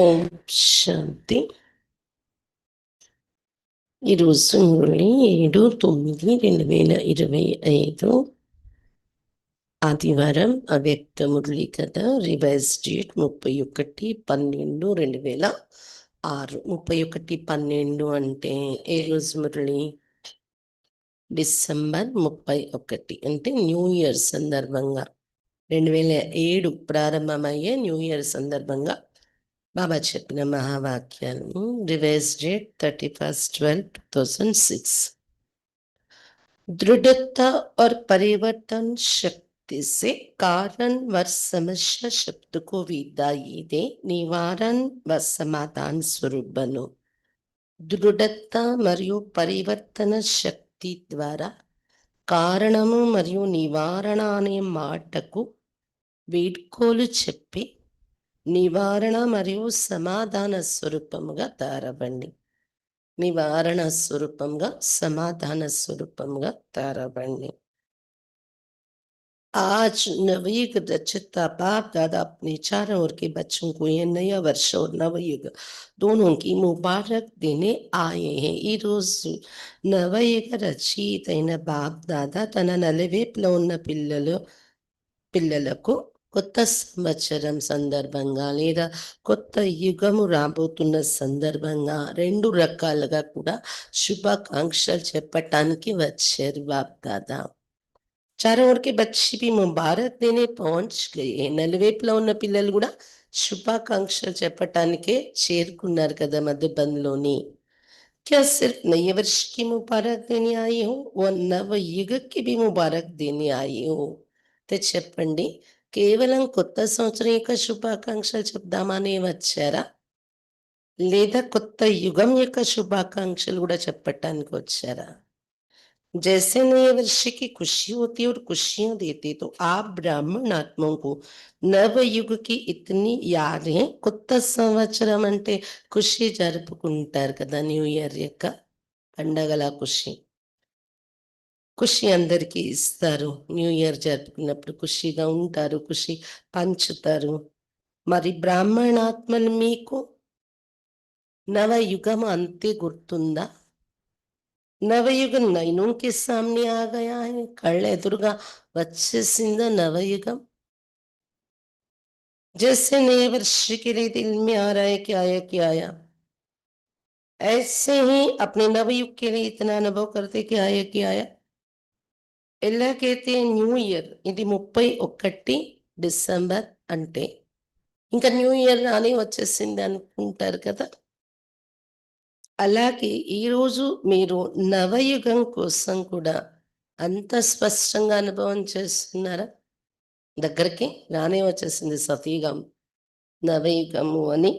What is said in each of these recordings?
ఓం శాంతి. ఈరోజు మురళి 7/9/2025 ఆదివారం. అవ్యక్త మురళి కథ. Revise date 31/12/2006. 31/12 అంటే ఏ రోజు మురళి? డిసెంబర్ 31 అంటే న్యూ ఇయర్ సందర్భంగా, 2007 ప్రారంభమయ్యే న్యూ ఇయర్ సందర్భంగా బాబా చెప్పిన మహావాక్యాలు. Revise date 31/12/2006. दृढ़ता और परिवर्तन शक्ति से कारण व समस्या शब्द को विदाई दे निवारण व समाधान स्वरूप बनो. దృఢత మరియు పరివర్తన శక్తి ద్వారా కారణము మరియు నివారణ అనే మాటకు వీడ్కోలు చెప్పి నివారణ మరియు సమాధాన స్వరూపముగా తయారవ్వండి. నివారణ స్వరూపంగా, సమాధాన స్వరూపంగా తయారవ్వండి. आज नवयुग रचिता बाप दादा अपने चारों ओर के बच्चों को यह नया वर्ष और नवयुग दोनों की मुबारक देने आए हैं. ఈ రోజు నవయుగ రచయిత అయిన బాప్ దాదా తన నలువైపులో ఉన్న పిల్లలకు కొత్త సంవత్సరం సందర్భంగా లేదా కొత్త యుగము రాబోతున్న సందర్భంగా రెండు రకాలుగా కూడా శుభాకాంక్షలు చెప్పటానికి వచ్చారు బాప్ దాదా. चारों ओर के बच्चे भी मुबारक देने पहुंच गए. నలువైపులో ఉన్న పిల్లలు కూడా శుభాకాంక్షలు చెప్పటానికే చేరుకున్నారు కదా మధుబన్లోని. क्या सिर्फ नए वर्ष की मुबारक देने आई हो, वो नव युग की भी मुबारक देने आई हो. చెప్పండి, కేవలం కొత్త సంవత్సరం యొక్క శుభాకాంక్షలు చెప్దామని వచ్చారా, లేదా కొత్త యుగం యొక్క శుభాకాంక్షలు కూడా చెప్పటానికి వచ్చారా? जैसे नए वर्ष की खुशी होती है और खुशियां देते, तो आप ब्राह्मण आत्माओं को नव युग की इतनी यादें. కొత్త సంవత్సరం అంటే ఖుషి జరుపుకుంటారు కదా, న్యూ ఇయర్ యొక్క పండగల ఖుషి. ఖుషి అందరికీ ఇస్తారు. న్యూ ఇయర్ జరుపుకున్నప్పుడు ఖుషిగా ఉంటారు, ఖుషి పంచుతారు. మరి బ్రాహ్మణాత్మలు మీకు నవ యుగం అంతే గుర్తుందా? నవయుగ నైనోं के सामने आ गया है. కళ్ళ ఎదురుగా వచ్చేసిందా నవయుగం? जैसे नए वर्ष के लिए दिल में आ रहा है कि आया कि आया, ऐसे ही अपने नवयुग के लिए इतना अनुभव करते कि आया कि आया. ఎలా कहते న్యూ ఇయర్, ఇది 31 డిసెంబర్ అంటే ఇంకా న్యూ ఇయర్ రాని వచ్చేసింది అనుకుంటారు కదా. అలాగే ఈరోజు మీరు నవయుగం కోసం కూడా అంత స్పష్టంగా అనుభవం చేస్తున్నారా? దగ్గరికి రానే వచ్చేసింది సతీయుగం, నవయుగము అని.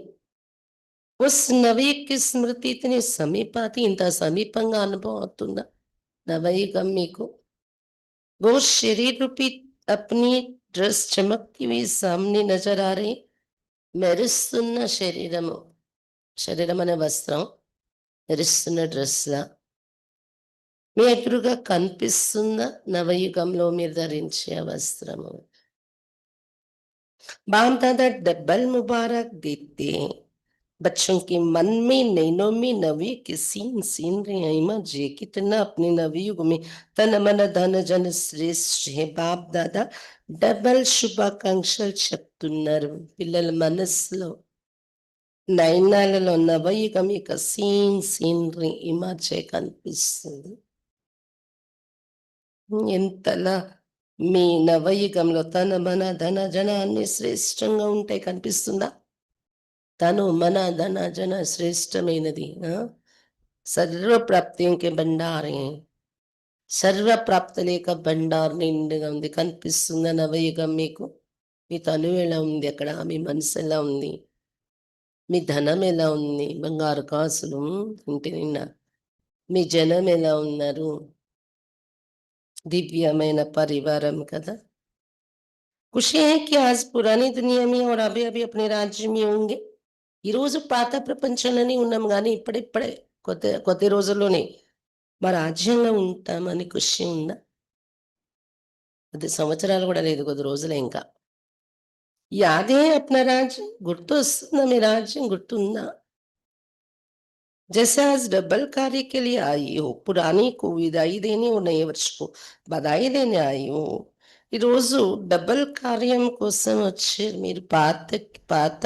ఉస్ నవయుగ కి స్మృతి ఇతని సమీపాతి, ఇంత సమీపంగా అనుభవం అవుతుందా నవయుగం మీకు? वो शरीर रूपी अपनी ड्रेस चमकती हुई सामने नजर आ रही. మెరుస్తున్న శరీరము, శరీరం అనే వస్త్రం మెరుస్తున్న డ్రెస్లా మీ ఎదురుగా కనిపిస్తుందా నవయుగంలో మీరు ధరించే వస్త్రము? बाप दादा डबल मुबारक देते हैं. बच्चों के मन में नैनों में नवी की सीन रही मजे कितना अपने नवयुग में तन मन धन जन श्रेष्ठ है. बाप दादा డబల్ శుభాకాంక్షలు చెప్తున్నారు పిల్లల మనస్సులో. నయనాలలో నవయుగం యొక్క సీనరీ ఇమర్జే కనిపిస్తుంది. ఎంతలా మీ నవయుగంలో తన మన ధన జన అన్ని శ్రేష్టంగా ఉంటాయి కనిపిస్తుందా? తను మన ధన జన శ్రేష్టమైనది. సర్వ ప్రాప్తికి బండారే, సర్వ ప్రాప్తుల యొక్క బండారు నిండుగా ఉంది. కనిపిస్తుందా నవయుగం మీకు? మీ తను ఎలా ఉంది అక్కడ? మీ మనసు ఎలా ఉంది? మీ ధనం ఎలా ఉంది? బంగారు కాసులు ఇంటి నిండా. మీ జనం ఎలా ఉన్నారు? దివ్యమైన పరివారం కదా. खुशी है कि आज पुरानी दुनिया में और अभी अभी अपने राज्य में होंगे. ఈ రోజు పాత ప్రపంచంలోనే ఉన్నాం, కానీ ఇప్పుడిప్పుడే కొద్ది రోజుల్లోనే మా రాజ్యంలో ఉంటామని ఖుషి ఉందా? 10 సంవత్సరాలు కూడా లేదు, కొద్ది రోజులే ఇంకా. యాదే అప్నా రాజ్యం గుర్తొస్తుందా? మీ రాజ్యం గుర్తుందా? जैसे आज डबल कार्य के लिए आई हो, पुरानी को विदाई देने और नए वर्ष को बधाई देने आई हो. ఈరోజు డబుల్ కార్యం కోసం వచ్చి మీరు పాత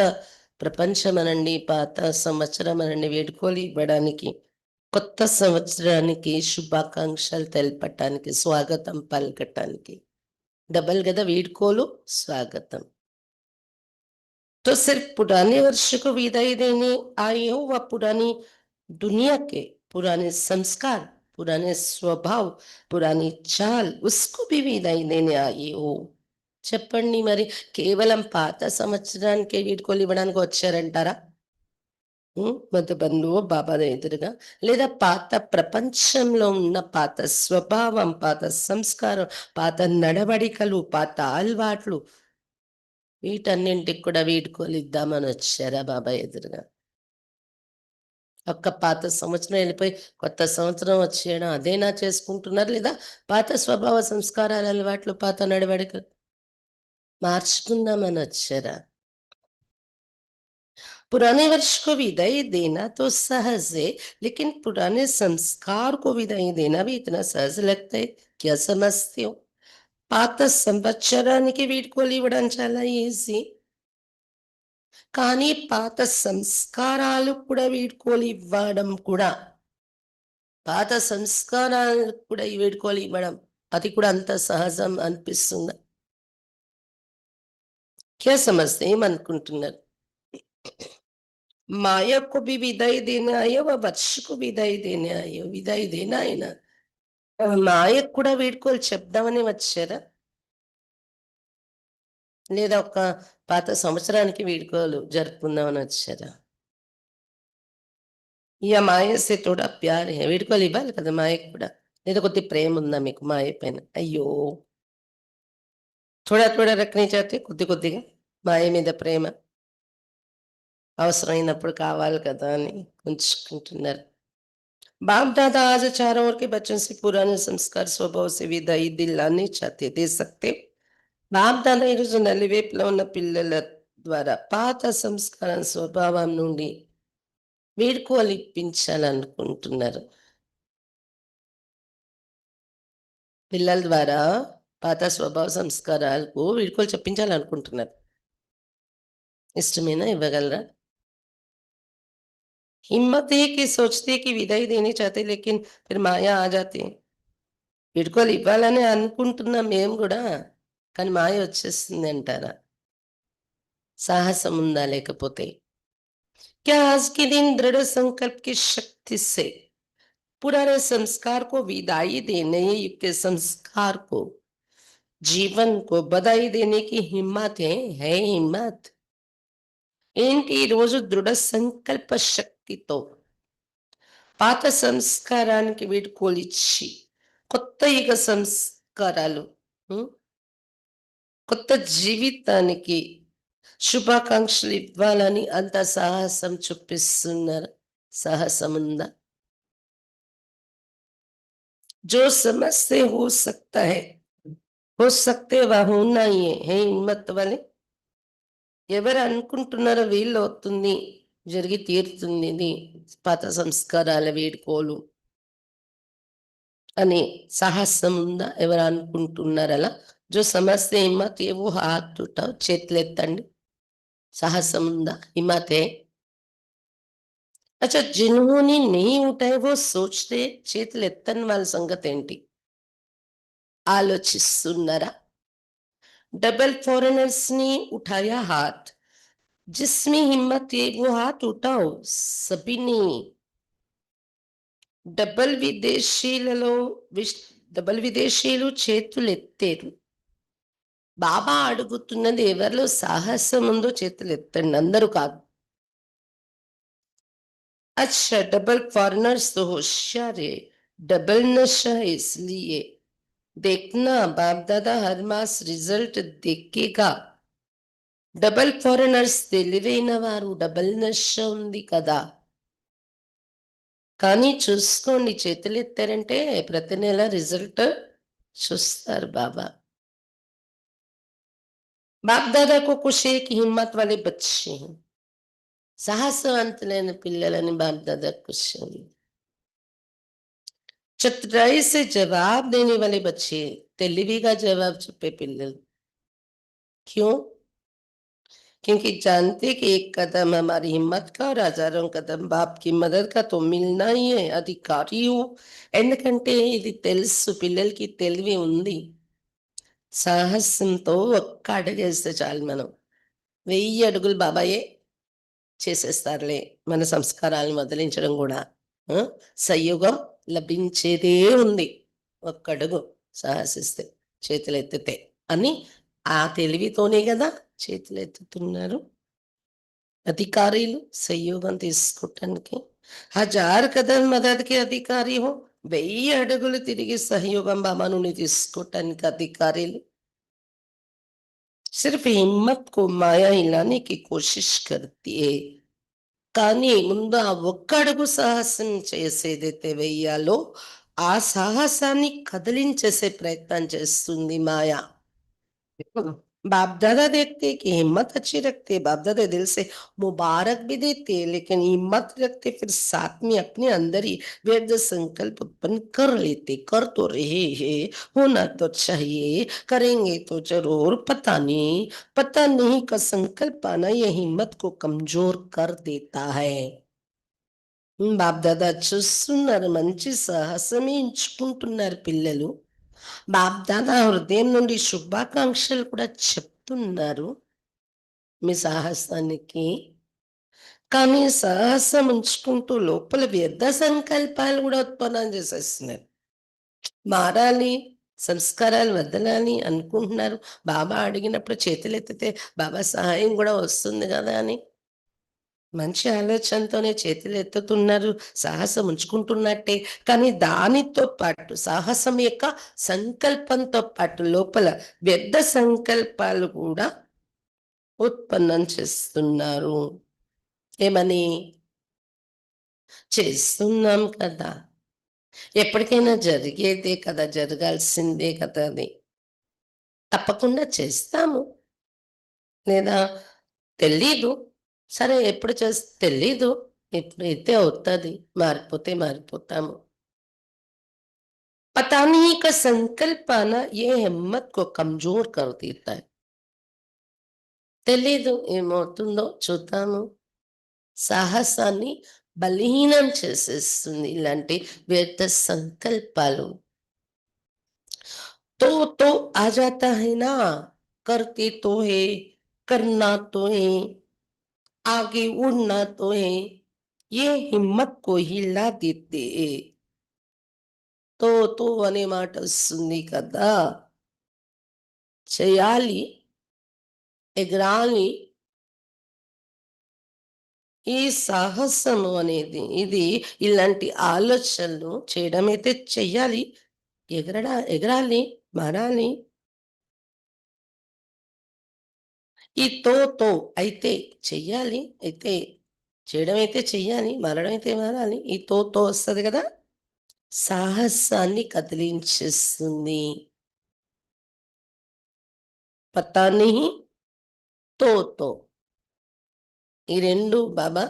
ప్రపంచం అనండి, పాత సంవత్సరం అనండి వేడుకలు ఇవ్వడానికి, కొత్త సంవత్సరానికి శుభాకాంక్షలు తెలపటానికి, స్వాగతం పలకటానికి. డబల్ కదా వీడ్కోలు, స్వాగతం. तो सिर्फ पुराने वर्ष को विदाई देने आए हो व पुरानी दुनिया के पुराने संस्कार, पुराने स्वभाव, पुरानी चाल उसको भी विदाई देने आए हो. చెప్పండి మరి, కేవలం పాత సంవత్సరానికే వీడ్కోలు ఇవ్వడానికి వచ్చారంటారా? మొదటి బంధువు బాబా ఎదురుగా, లేదా పాత ప్రపంచంలో ఉన్న పాత స్వభావం, పాత సంస్కారం, పాత నడవడికలు, పాత అలవాట్లు, వీటన్నింటికి కూడా వీడ్కోలు ఇద్దామని వచ్చారా బాబా ఎదురుగా? ఒక్క పాత సంవత్సరం వెళ్ళిపోయి కొత్త సంవత్సరం వచ్చేయడం అదేనా చేసుకుంటున్నారు? లేదా పాత స్వభావ సంస్కారాలు, అలవాట్లు, పాత నడవడికలు మార్చుకుందామని వచ్చారా? पुराने वर्ष को विदाई देना तो सहज है, लेकिन पुराने संस्कार को विदाई देना भी इतना सहज लगता है, क्या समझते हो? పాత సంవత్సరానికి వీడ్కోలు ఇవ్వడం చాలా ఈజీ. కానీ పాత సంస్కారాలు కూడా వీడ్కోలు ఇవ్వడం కూడా, పాత సంస్కారాలకు కూడా ఈ వీడ్కోలు ఇవ్వడం, అది కూడా అంత సహజం అనిపిస్తుందా? క్యా సమస్య ఏమనుకుంటున్నారు? माया को भी विदाई देने आए व वर्ष को विदाई देने आए हो. విదాయి దేనా ఆయన? మాయకు కూడా వీడ్కోలు చెప్దామని వచ్చారా? లేదా ఒక పాత సంవత్సరానికి వీడ్కోలు జరుపుకుందామని వచ్చారా? ఇక మాయ సే తోడా ప్యార్ హై, వీడ్కోలు ఇవ్వాలి కదా మాయకు కూడా. లేదా కొద్ది ప్రేమ ఉందా మీకు మాయ పైన? అయ్యో, थोड़ा थोड़ा रखनी चाहते, కొద్ది కొద్దిగా మాయ మీద ప్రేమ అవసరమైనప్పుడు కావాలి కదా అని ఉంచుకుంటున్నారు. बाप दादा आज चारों ओर के बच्चों से पुराने संस्कार स्वभाव से विदाई दिलाने चाहते, दे सकते? బాప్ దాదా ఈరోజు నలువైపులో ఉన్న పిల్లల ద్వారా పాత సంస్కారం, స్వభావం నుండి వీడ్కోలు ఇప్పించాలనుకుంటున్నారు. పిల్లల ద్వారా పాత స్వభావ సంస్కారాలకు వీడ్కోలు చెప్పించాలనుకుంటున్నారు. ఇష్టమేనా? ఇవ్వగలరా? हिम्मत है कि सोचते कि विदाई देनी चाहते, लेकिन फिर माया आ जाती है. వీడ్కోలు ఇవ్వాలని అనుకుంటున్నాం మేము కూడా, కానీ మాయ వచ్చేస్తుంది అంటారా? సాహసం ఉందా లేకపోతే? क्या आज के दिन दृढ़ संकल्प की शक्ति से पुराने संस्कार को विदाई देने, युग के संस्कार को, जीवन को बधाई देने की हिम्मत है हिम्मत? ఏంటి ఈరోజు దృఢ సంకల్ప శక్తితో పాత సంస్కారానికి వీడ్కోలిచ్చి కొత్త యుగ సంస్కారాలు, ఉమ్, కొత్త జీవితానికి శుభాకాంక్షలు ఇవ్వాలని అంత సాహసం చూపిస్తున్నారు. సాహసం ఉందా? जो समझते हो सकते वह होना ही है हिम्मत वाले. ఎవరు అనుకుంటున్నారో వీళ్ళు అవుతుంది, జరిగి తీరుతుంది ఇది, పాత సంస్కారాల వీడ్కోలు అని సాహసం ఉందా? ఎవరు అనుకుంటున్నారు అలా? జో సమస్య హిమ్మత్ ఏ वो हाथ उठाओ, చేతులు ఎత్తండి. సాహసం ఉందా? హిమ్మత్ है? अच्छा, जिन्होंने नहीं उठाए वो सोचते, చేతులు ఎత్తని వాళ్ళ సంగతి ఏంటి? ఆలోచిస్తున్నారా? डबल फॉरेनर्स ने उठाया हाथ, जिसमें हिम्मत है वो हाथ उठाओ. सभी ने. డబల్ విదేశీయులలో డబల్ విదేశీయులు చేతులు ఎత్తారు. బాబా అడుగుతున్నది ఎవరిలో సాహసం ఉందో చేతులు ఎత్తండి, అందరూ కాదు. अच्छा, डबल फॉरेनर्स तो होशियार है, डबल नशा है इसलिए. देखना, बाप दादा हर मास रिजल्ट देखेगा. డబల్ ఫారినర్స్ తెలివైన వారు, డబల్ నష ఉంది కదా, కానీ చూసుకోండి, చేతులు ఎత్తారంటే ప్రతి నెల రిజల్ట్ చూస్తారు బాబా. बाप दादा को खुश है कि हिम्मत वाले बच्चे हैं, साहसवंतुलैन पिल्लలని बाप दादा खुश हैं। चतुराई से जवाब देने वाले बच्चे, తెలివిగా जवाब చెప్పే పిల్లలు। क्यों? क्योंकि जानते कि एक कदम हमारी हिम्मत का और हजारों कदम बाप की मदद का तो मिलना ही है, అధికారి हूँ। ఎందుకంటే ఇది తెలుసు, పిల్లలకి తెలివి ఉంది। సాహసంతో ఒక్క అడుగేస్తే చాలు మనం, 1000 అడుగులు బాబాయే చేసేస్తారులే మన సంస్కారాలను వదిలించడం కూడా। ఆ! సంయుగం లభించేదే ఉంది, ఒక్కడుగు సాహసిస్తే, చేతులెత్తితే అని ఆ తెలివితోనే గదా చేతులెత్తుతున్నారు అధికారీలు సంయోగం తీసుకోవటానికి। 1000 కదం మదద్‌కి అధికారి హో, 1000 అడుగులు తిరిగి సహయోగం బాబానుని తీసుకోవటానికి అధికారీలు। सिर्फ हिम्मत को माया हिलाने की कोशिश करती है, కానీ ముందు ఆ ఒక్క అడుగు సాహసం చేసేదైతే వెయ్యాలో, ఆ సాహసాన్ని కదిలించేసే ప్రయత్నం చేస్తుంది మాయ। बाप दादा देखते कि हिम्मत अच्छी रखते, बाप दादा दिल से मुबारक भी देते, लेकिन हिम्मत रखते फिर साथ में अपने अंदर ही व्यर्थ संकल्प उत्पन्न कर लेते। कर तो रहे हैं, होना तो चाहिए, करेंगे तो जरूर, पता नहीं का संकल्प आना ये हिम्मत को कमजोर कर देता है। బాప్ దాదా చూస్తున్నారు, మంచి సాహసమే ఎంచుకుంటున్నారు పిల్లలు। బాప్ దాదా హృదయం నుండి శుభాకాంక్షలు కూడా చెప్తున్నారు మీ సాహసానికి। కానీ సాహసం ఉంచుకుంటూ లోపల వ్యర్థ సంకల్పాలు కూడా ఉత్పన్నం చేసేస్తున్నారు। మారాలి, సంస్కారాలు వదలాలి అనుకుంటున్నారు। బాబా అడిగినప్పుడు చేతులెత్తితే బాబా సహాయం కూడా వస్తుంది కదా అని మంచి ఆలోచనతోనే చేతులెత్తుతున్నారు, సాహసం ఉంచుకుంటున్నట్టే। కానీ దానితో పాటు సాహసం యొక్క సంకల్పంతో పాటు లోపల వ్యర్థ సంకల్పాలు కూడా ఉత్పన్నం చేస్తున్నారు। ఏమని? చేస్తున్నాం కదా, ఎప్పటికైనా జరిగేదే కదా, జరగాల్సిందే కదా అది, తప్పకుండా చేస్తాము। లేదా తెలీదు, సరే ఎప్పుడు తెలీదు, ఎప్పుడైతే అవుతుంది, మారిపోతే మారిపోతాము। पता नहीं का संकल्प आना ये हिम्मत को कमजोर कर देता है। తెలీదు ఏమవుతుందో చూద్దాము, సాహసాన్ని బలహీనం చేసేస్తుంది ఇలాంటి వ్యర్థ సంకల్పాలు। तो आ जाता है ना, करते तो है, करना तो है, आगे उड़ना तो है, ये हिम्मत को हिला देते हैं। तो అనే మాట వస్తుంది కదా, చేయాలి, ఎగరాలి, ఈ సాహసము అనేది ఇది ఇలాంటి ఆలోచనలు చేయడం అయితే చెయ్యాలి, ఎగరాలి, మారాలి। ఈ తో అయితే చెయ్యాలి, అయితే చేయడం అయితే చెయ్యాలి, మారడం అయితే మారాలి, ఈ తో వస్తుంది కదా, సాహసాన్ని కదిలించేస్తుంది। పతా నహీ తో ఈ రెండు బాబా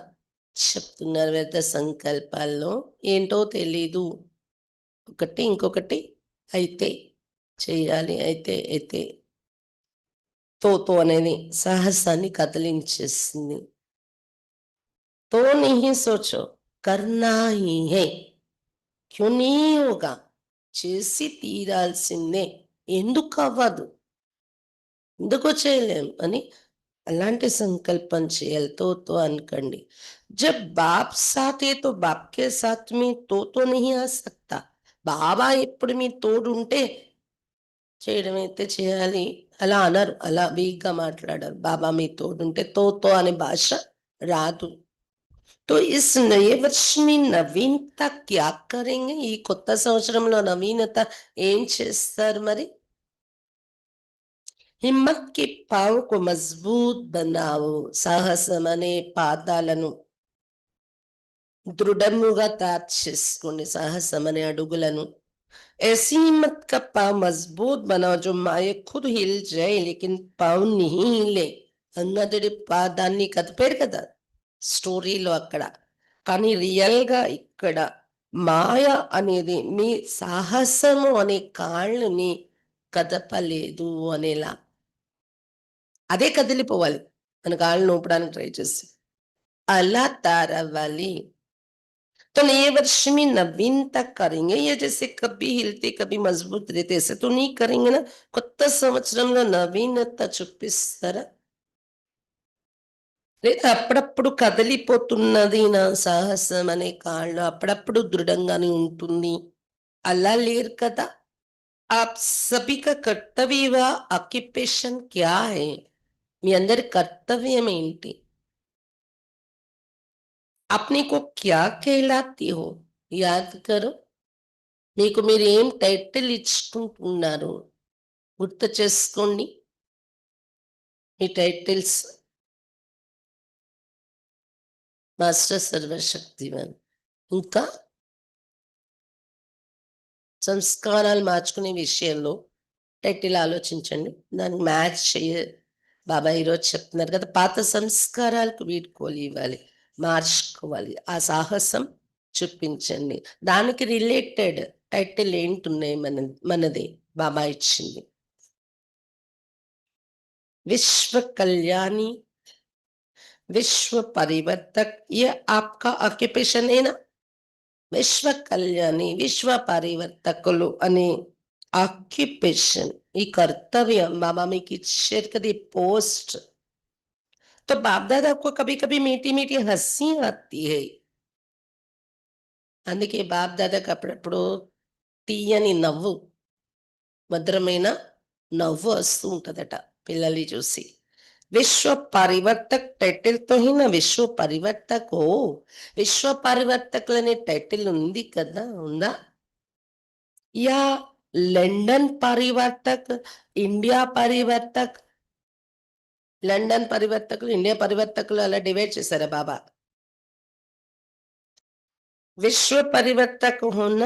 చెప్తున్నారు వ్యర్థ సంకల్పాల్లో ఏంటో తెలీదు, ఒకటి ఇంకొకటి అయితే చెయ్యాలి, అయితే తో అనేది సాహసాన్ని కదిలించేస్తుంది। తో नहीं सोचो, करना ही है, क्यों नहीं होगा, చేసి తీరాల్సిందే, ఎందుకు అవ్వదు, ఎందుకు చేయలేం అని అలాంటి సంకల్పం చేయాలి। తో అనకండి। जब बाप साथ है तो बाप के साथ में तो नहीं आ सकता। బాబా ఎప్పుడు మీ తోడు ఉంటే చేయడం అయితే చేయాలి, అలా అనరు, అలా వీక్గా మాట్లాడరు। బాబా మీ తోడుంటే తో అనే భాష రాదు। तो इस नए वर्ष में नवीनता क्या करेंगे? ఈ కొత్త సంవత్సరంలో నవీనత ఏం చేస్తారు మరి? हिम्मत के पाँव को मजबूत बनाओ, సాహసం అనే పాదాలను దృఢముగా తయారు చేసుకోండి, సాహసం అనే అడుగులను। ऐसी हिम्मत का पाँव मजबूत बनाओ जो माये खुद हिल जाए लेकिन పావు नहीं हिले అన్నదుడి పాదాన్ని కదిపాడు కదా స్టోరీలో అక్కడ. కానీ రియల్ గా ఇక్కడ మాయ అనేది మీ సాహసము అనే కాళ్ళని కదపలేదు అనేలా అదే కదిలిపోవాలి మన కాళ్ళు ఊపడానికి ట్రై చేసి అలా తారవ్వాలి. तो नए वर्ष में नवीनता करेंगे या जैसे कभी हिलते कभी मजबूत रहते ऐसे तो नहीं करेंगे ना. కొత్త సంవత్సరంలో నవీనత చూపిస్తారా లేదా అప్పుడప్పుడు కదిలిపోతున్నది నా సాహసం అనే కాళ్ళు అప్పుడప్పుడు దృఢంగానే ఉంటుంది అలా లేరు కదా. आप सभी का कर्तव्य व ऑक्यूपेशन क्या है మీ అందరి కర్తవ్యం ఏంటి अपने को क्या कहलाती हो याद करो. మీకు మీరు ఏం టైటిల్ ఇచ్చుకుంటున్నారు గుర్తు చేసుకోండి మీ టైటిల్స్. మాస్టర్ సర్వశక్తివన్. ఇంకా సంస్కారాలు మార్చుకునే విషయంలో టైటిల్ ఆలోచించండి దానికి మ్యాచ్ బాబా ఈరోజు చెప్తున్నారు కదా పాత సంస్కారాలకు వీడ్కోలు ఇవ్వాలి మార్చుకోవాలి ఆ సాహసం చూపించండి. దానికి రిలేటెడ్ టైటిల్ ఏంటున్నాయి మనది బాబా ఇచ్చింది విశ్వ కళ్యాణి विश्व परिवर्तक. ये आपका ऑक्युपेशन है ना. విశ్వ కళ్యాణి విశ్వ పరివర్తకులు అనే ఆక్యుపేషన్ ఈ కర్తవ్యం బాబా మీకు ఇచ్చారు కదా ఈ పోస్ట్. तो बाप दादा को कभी कभी मीठी मीठी हंसी आती है. అందుకే బాప్ దాదాకి అప్పుడప్పుడు తీయని నవ్వు మధురమైన నవ్వు వస్తూ ఉంటదట పిల్లల్ని చూసి. विश्व परिवर्तक टाइटल तो ही ना विश्व परिवर्तक हो. విశ్వ పరివర్తకులు టైటిల్ ఉంది కదా ఉందా या लंडन परिवर्तक इंडिया परिवर्तक. లండన్ పరివర్తకులు ఇండియా పరివర్తకులు అలా డివైడ్ చేశారా బాబా. విశ్వ పరివర్తక ఉన్న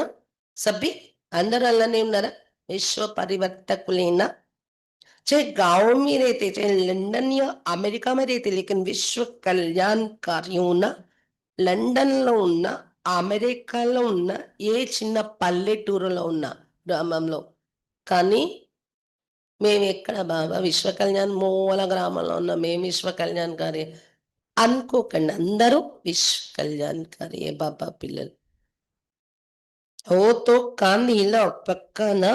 సభి అందరూ అలానే ఉన్నారా విశ్వ పరివర్తకులేనా. चाहे गांव में रहते चाहे लंदन या अमेरिका में रहते लेकिन विश्व कल्याणकारी ఉన్న లండన్లో ఉన్న అమెరికాలో ఉన్న ఏ చిన్న పల్లెటూరులో ఉన్న గ్రామంలో కానీ మేము ఎక్కడ బాబా విశ్వ కళ్యాణ్ మూల గ్రామంలో ఉన్న మేము విశ్వ కళ్యాణకారి అనుకోకండి అందరూ విశ్వ కళ్యాణకారి బాబా పిల్లలు. ఓ తో కాంది ఇలా పక్కన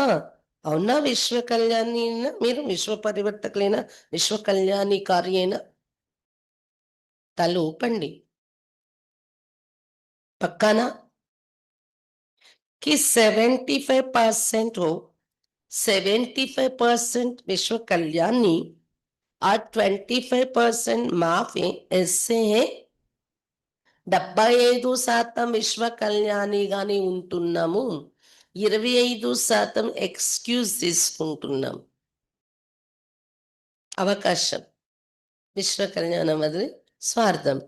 అవునా విశ్వ కళ్యాణి మీరు విశ్వ పరివర్తకులైనా విశ్వ కళ్యాణికారి అయినా తల ఊపండి పక్కన कि 75% हो 75% विश्व कल्याणी और 25% माफी ऐसे है 75% విశ్వ కళ్యాణిగానే ఉంటున్నాము 25% ఎక్స్క్యూజ్ తీసుకుంటున్నాం. అవకాశం విశ్వ కళ్యాణం వదిలి స్వార్థం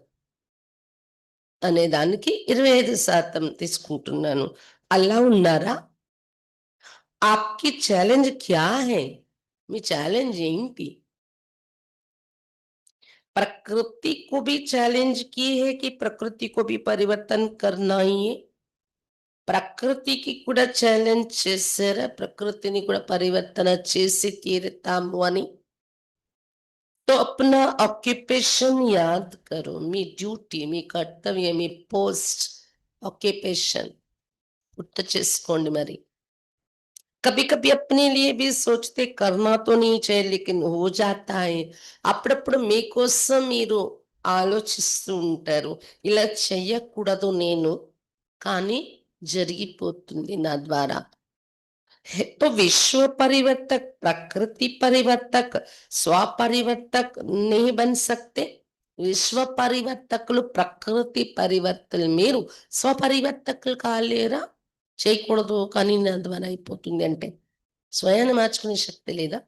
అనే దానికి 25% తీసుకుంటున్నాను. అలా ఉన్నారా आपकी चैलेंज क्या है మీ ఛాలెంజ్ ఏంటి. प्रकृति को भी चैलेंज की है कि प्रकृति को भी परिवर्तन करना ही है. ప్రకృతికి కూడా ఛాలెంజ్ చేశారా ప్రకృతిని కూడా పరివర్తన చేసి తీరుతాము అని. तो अपना ऑक्यूपेशन याद करो మీ డ్యూటీ మీ కర్తవ్యం మీ పోస్ట్ ऑक्यूपेशन గుర్తు చేసుకోండి మరి. कभी कभी अपने लिए भी सोचते करना तो नहीं चाहिए लेकिन हो जाता है. అప్పుడప్పుడు మీకోసం మీరు ఆలోచిస్తూ ఉంటారు ఇలా చెయ్యకూడదు నేను కానీ జరిగిపోతుంది నా ద్వారా. तो विश्व परिवर्तक प्रकृति परिवर्तक स्वपरिवर्तक नहीं बन सकते. విశ్వ పరివర్తకులు ప్రకృతి పరివర్తనలు మీరు స్వపరివర్తకులు కాలేరా చేయకూడదు కానీ నా ద్వారా అయిపోతుంది అంటే స్వయాన్ని మార్చుకునే శక్తి లేదా.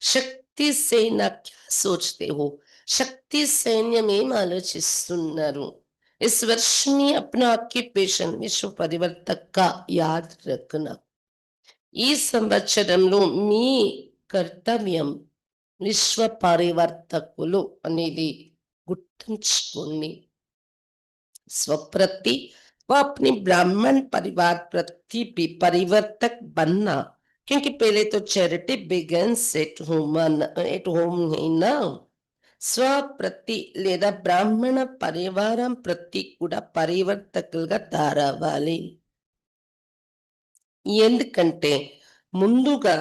శక్తి సేన క్యా సోచతే హో శక్తి సైన్యం ఏం ఆలోచిస్తున్నారు. इस वर्ष में अपना ऑक्यूपेशन विश्व परिवर्तक का याद रखना. ఈ సంవత్సరంలో మీ కర్తవ్యం విశ్వ పరివర్తకులు అనేది గుర్తుంచుకోండి. स्वप्रति वो अपनी ब्राह्मण परिवार प्रति भी परिवर्तक बनना, क्योंकि पहले तो चैरिटी बिगन्स एट होम ही ना. స్వప్రతి లేదా బ్రాహ్మణ పరివారం ప్రతి కూడా పరివర్తకులుగా తయారవ్వాలి. ఎందుకంటే ముందుగా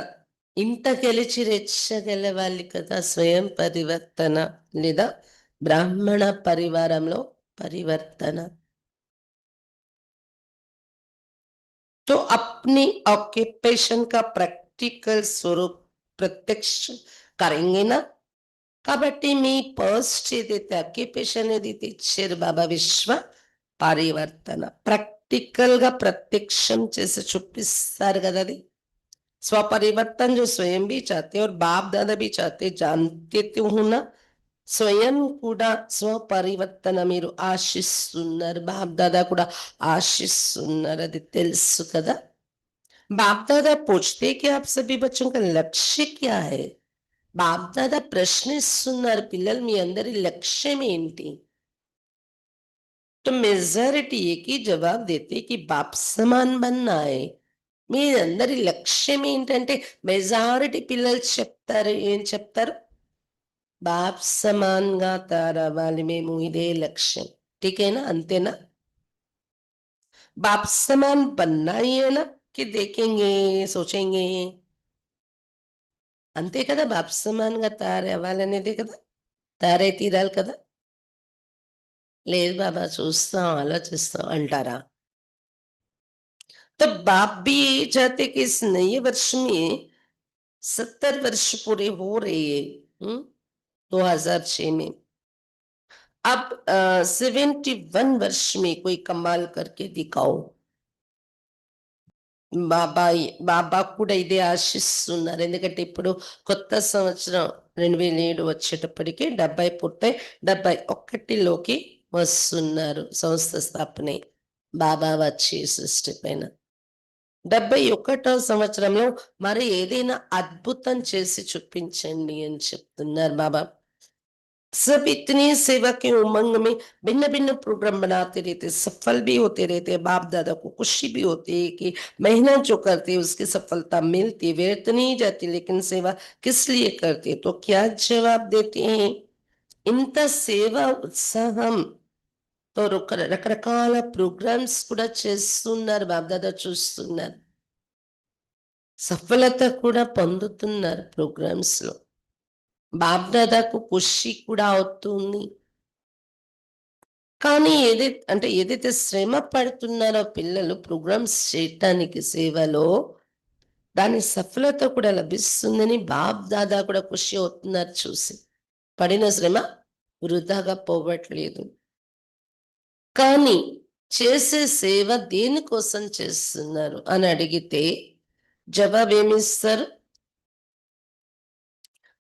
ఇంత గెలిచి రెచ్చగలవాలి కదా స్వయం పరివర్తన లేదా బ్రాహ్మణ పరివారంలో परिवर्तन. तो अपनी ऑक्यूपेशन का प्रैक्टिकल स्वरूप प्रत्यक्ष करेंगे ना. కాబట్టి మీ ఫస్ట్ ఏదైతే అక్యుపేషన్ ఏదైతే ఇచ్చారు బాబా విశ్వ పరివర్తన ప్రాక్టికల్ గా ప్రత్యక్షం చేసి చూపిస్తారు కదా అది स्वपरिवर्तन जो स्वयं भी चाहते और बाप दादा भी चाहते जानते तो हूं ना. స్వయం కూడా స్వపరివర్తన మీరు ఆశిస్తున్నారు, బాప్ దాదా కూడా ఆశిస్తున్నారు, అది తెలుసు కదా. బాప్ దాదా పూछते कि आप सभी बच्चों का लक्ष्य क्या है. బాప్ దాదా ప్రశ్నిస్తున్నారు, పిల్లలు మీ అందరి లక్ష్యం ఏంటి. तो मेजॉरिटी एक ही जवाब देते कि बाप समान बनना है. మీ అందరి లక్ష్యం ఏంటంటే మెజారిటీ పిల్లలు చెప్తారు, ఏం చెప్తారు, बाप समान गा तारा वाली में मुहिदे लक्ष्य. ठीक है ना, अंते ना. बाप समान बनना ही है ना कि देखेंगे सोचेंगे अंते कदा. बाप समान गा तारे वालनेదే కదా, తారే తీరాలి కదా. లేదు బాబా చూస్తాం ఆలోచిస్తాం అంటారా. तो बाप भी यही चाहते कि इस नए वर्ष में 70 वर्ष पूरे हो रहे हैं. 2006 में अब 71 वर्ष में कोई कमाल करके दिखाओ. బాబా బాబా కూడా ఇదే ఆశిస్తున్నారు. ఎందుకంటే ఇప్పుడు కొత్త సంవత్సరం 2007 వచ్చేటప్పటికి 70 పూర్తయి 71లోకి వస్తున్నారు సంస్థ స్థాపన బాబా వచ్చి సృష్టి పైన. 71వ సంవత్సరంలో మరి ఏదైనా అద్భుతం చేసి చూపించండి అని చెప్తున్నారు బాబా. सब इतनी सेवा के उमंग में भिन्न भिन्न प्रोग्राम बनाते रहते, सफल भी होते रहते. बाप दादा को खुशी भी होती है कि मेहनत जो करते उसकी सफलता मिलती, व्यर्थ नहीं जाती. लेकिन सेवा किस लिए करते, तो क्या जवाब देते हैं. ఇంత సేవ ఉత్సాహం తో రకరకాల ప్రోగ్రామ్స్ కూడా చేస్తున్నారు, బాబ్దాదా చూస్తున్నారు, సఫలత కూడా పొందుతున్నారు ప్రోగ్రామ్స్ లో. బాబ్దాదాకు ఖుషి కూడా అవుతుంది. కానీ ఏదైతే శ్రమ పడుతున్నారో పిల్లలు ప్రోగ్రామ్స్ చేయటానికి సేవలో, దాని సఫలత కూడా లభిస్తుందని బాప్ దాదా కూడా ఖుషి అవుతున్నారు చూసి. పడిన శ్రమ వృధాగా పోవట్లేదు. కానీ చేసే సేవ దేనికోసం చేస్తున్నారు అని అడిగితే జవాబు ఏమిస్తారు,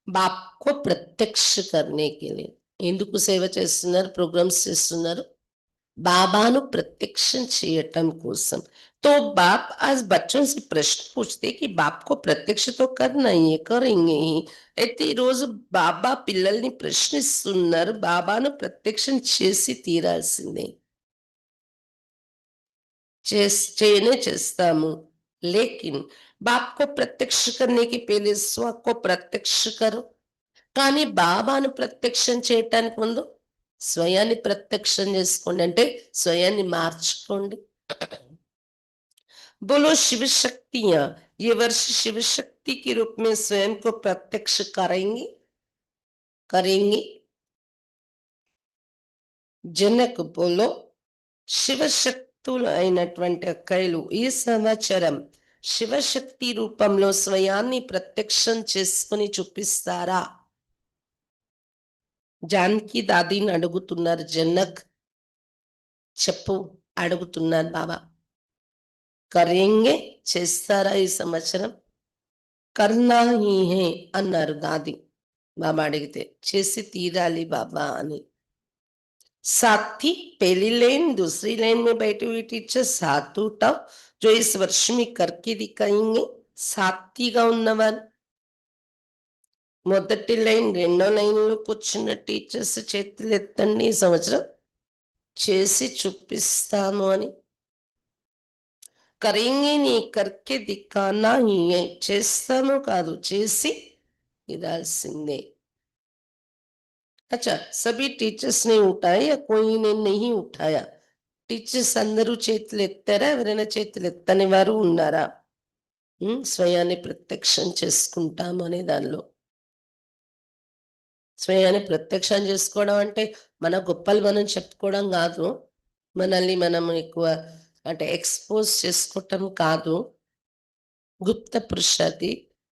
బాప్కో ప్రత్యక్ష కర్నే కే లియే. ఎందుకు సేవ చేస్తున్నారు, ప్రోగ్రామ్స్ చేస్తున్నారు, బాబాను ప్రత్యక్షం చేయటం కోసం. तो बाप आज बच्चों से प्रश्न पूछते कि बाप को प्रत्यक्ष तो करना ही है, करेंगे ही. అయితే ఈరోజు బాబా పిల్లల్ని ప్రశ్నిస్తున్నారు, బాబాను ప్రత్యక్షం చేసి తీరాల్సిందే, చేయనే చేస్తాము. लेकिन बाप को प्रत्यक्ष करने के पहले स्व को प्रत्यक्ष करो. కానీ బాబాను ప్రత్యక్షం చేయటానికి ముందు స్వయాన్ని ప్రత్యక్షం చేసుకోండి, అంటే స్వయాన్ని మార్చుకోండి. बोलो शिव शक्तियां ये वर्ष शिव शक्ति के रूप में स्वयं को प्रत्यक्ष करेंगी करेंगी. जनक बोलो శివశక్తులు అయినటువంటి అక్కలు ఈ సంవత్సరం శివశక్తి రూపంలో స్వయాన్ని ప్రత్యక్షం చేసుకుని చూపిస్తారా. జానకి దాదీని అడుగుతున్నారు, జనక్ చెప్పు అడుగుతున్నారు బాబా. కరేంగే చేస్తారా ఈ సంవత్సరం. కర్నా హీ హే అన్నారు దాది. బాబా అడిగితే చేసి తీరాలి బాబా అని. साथ ही पहली लाइन दूसरी लाइन में बैठी हुई टीचर साधु टॉप जो इस वर्ष में करके दिखाएंगे. సాత్విగా ఉన్నవారు మొదటి లైన్ రెండో లైన్లో కూర్చున్న టీచర్స్ చేతులు ఎత్తండి ఈ సంవత్సరం చేసి చూపిస్తాను అని. కరేంగే నీ కర్కే దిక్కానా హీ హై. చేస్తాను కాదు చేసి ఇదాల్సిందే. अच्छा सभी टीचर्स ने उठाया या कोई ने नहीं उठाया? టీచర్స్ అందరూ చేతులు ఎత్తారా? ఎవరైనా చేతులు ఎత్తని వారు ఉన్నారా? స్వయాన్ని ప్రత్యక్షం చేసుకుంటాము అనే దానిలో స్వయాన్ని ప్రత్యక్షం చేసుకోవడం అంటే మన గొప్పలు మనం చెప్పుకోవడం కాదు. మనల్ని మనం ఎక్కువ అంటే ఎక్స్పోజ్ చేసుకోవటం కాదు. గుప్త పురుషాది,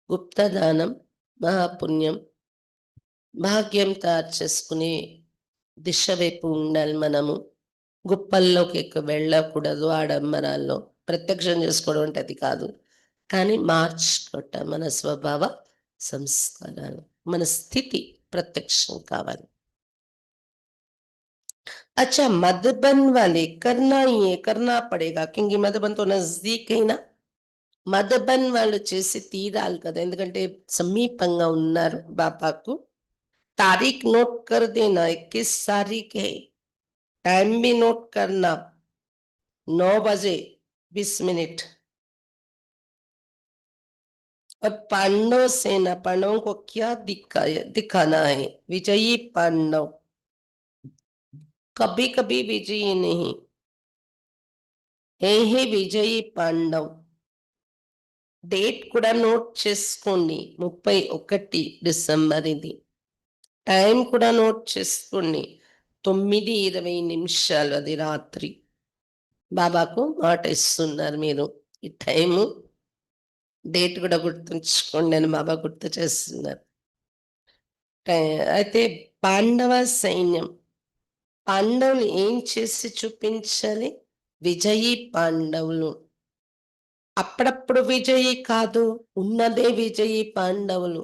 గుప్త దానం, మహాపుణ్యం, భాగ్యం తయారు చేసుకునే దిశ వైపు ఉండాలి మనము. గుప్పల్లోకి ఎక్కువ వెళ్ళకూడదు. ఆడంబరాల్లో ప్రత్యక్షం చేసుకోవడం అంటే అది కాదు. కానీ మార్చుకోవటం మన స్వభావ సంస్కారాలు, మన స్థితి ప్రత్యక్షం కావాలి. अच्छा मधुबन वाले करना ही है, करना पड़ेगा क्योंकि मधुबन तो नजदीक है ना. మధుబన్ వాళ్ళు చేసి తీరాలి కదా, ఎందుకంటే సమీపంగా ఉన్నారు బాబాకు. తారీఖ్ నోట్ కర్ దేనా 21 तारीख है. टाइम भी नोट करना 9 बजे 20 मिनट. और पांडव सेना, पांडवों को क्या दिखाना है? विजयी पांडव, कभी कभी विजयी नहीं हे विजयी पांडव. డేట్ కూడా నోట్ చేసుకోండి, 31 డిసెంబర్ ఇది. టైం కూడా నోట్ చేసుకోండి, 9:20 అది రాత్రి. బాబాకు మాట ఇస్తున్నారు మీరు. ఈ టైము డేట్ కూడా గుర్తుంచుకోండి అని బాబా గుర్తు చేస్తున్నారు. అయితే పాండవ సైన్యం, పాండవులు ఏం చేసి చూపించాలి? విజయీ పాండవులు. అప్పుడప్పుడు విజయీ కాదు, ఉన్నదే విజయీ పాండవులు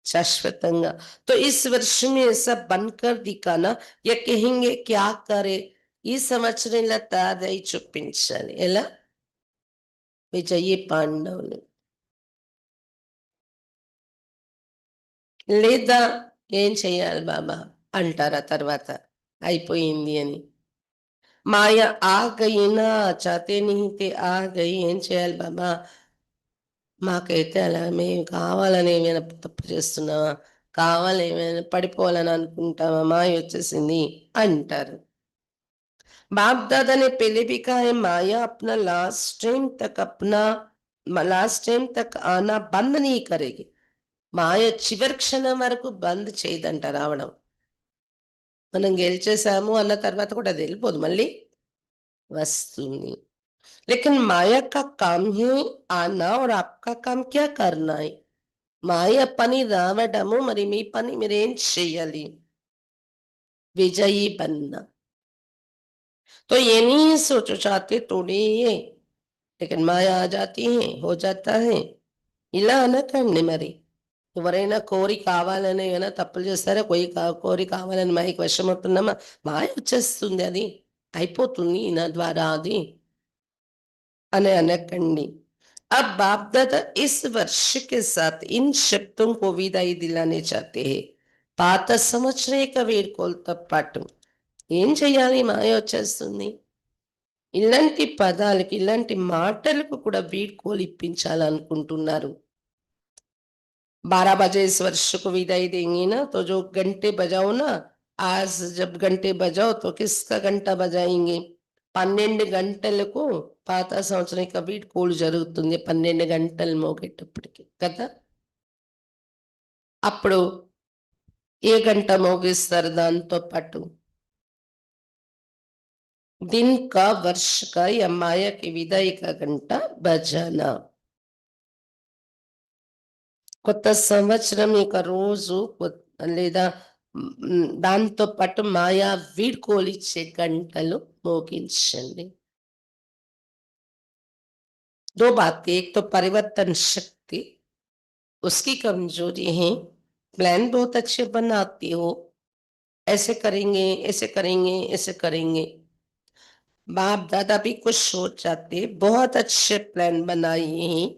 శాశ్వతంగా. तो इस वर्ष में ऐसा बनकर दिखाना या कहेंगे क्या करे. ఈ సంవత్సరం ఇలా తయారై చూపించాలి. ఎలా? విజయీ పాండవులు. లేదా ఏం చెయ్యాలి బాబా అంటారా తర్వాత అయిపోయింది అని. మాయ ఆ గయినా చాతే నిహితే ఆ గయి. ఏం చేయాలి బాబా? మాకైతే అలా మేము కావాలని ఏమైనా తప్పు చేస్తున్నావా, కావాలని ఏమైనా పడిపోవాలని అనుకుంటావా, మాయ వచ్చేసింది అంటారు. बाप दादा ने पहले भी कहा है माया अपना लास्ट टाइम तक आना बंद नहीं करेगी. మాయ చివరి క్షణం వరకు బంద్ చేయదంట రావడం. మనం గెలిచేసాము అన్న తర్వాత కూడా అది వెళ్ళిపోదు, మళ్ళీ వస్తుంది. लेकिन माया का काम ही आना और आपका काम क्या करना है. మాయ పని రావడము, మరి మీ పని మీరేం చెయ్యాలి? విజయీ బన్న. तो ये नहीं सोचो चाहते थोड़ी ये, लेकिन माया आ जाती है, हो जाता है. ఇలా అనకండి. మరి ఎవరైనా కోరి కావాలని ఏమైనా తప్పులు చేస్తారా? కోరి కావాలని మాయకి వశమవుతున్నామా? మాయ వచ్చేస్తుంది, అది అయిపోతుంది నా ద్వారా అది అని అనకండి. अब बाप दादा इस वर्ष के साथ इन शब्दों को विदाई दिलाने चाहते हैं. పాత సంవత్సరేక వేడుకోలతో పాటు ఏం చెయ్యాలి? మాయ వచ్చేస్తుంది, ఇలాంటి పదాలకి ఇలాంటి మాటలకు కూడా వీడ్కోలు ఇప్పించాలనుకుంటున్నారు. 12 बजे इस वर्ष को विदाई देंगे ना, तो जो घंटे बजाओ ना, आज जब घंटे बजाओ तो किसका घंटा बजाएंगे? 12 గంటలకు పాత సంవత్సరం వీడ్కోలు జరుగుతుంది. 12 గంటలు మోగేటప్పటికి కదా. అప్పుడు ఏ గంట మోగిస్తారు దాంతో పాటు? दिन का, वर्ष का या माया की विदाई का घंटा बजाना. కొత్త సంవత్సరం యొక్క రోజు లేదా దాంతో పాటు మాయా వీడ్కోలిచ్చే గంటలు మోగించండి. दो बातें, एक तो परिवर्तन शक्ति, उसकी कमजोरी है. प्लान बहुत अच्छे बनाती हो, ऐसे करेंगे ऐसे करेंगे ऐसे करेंगे. बाप दादा भी कुछ सोच जाते, बहुत अच्छे प्लान बनाए हैं,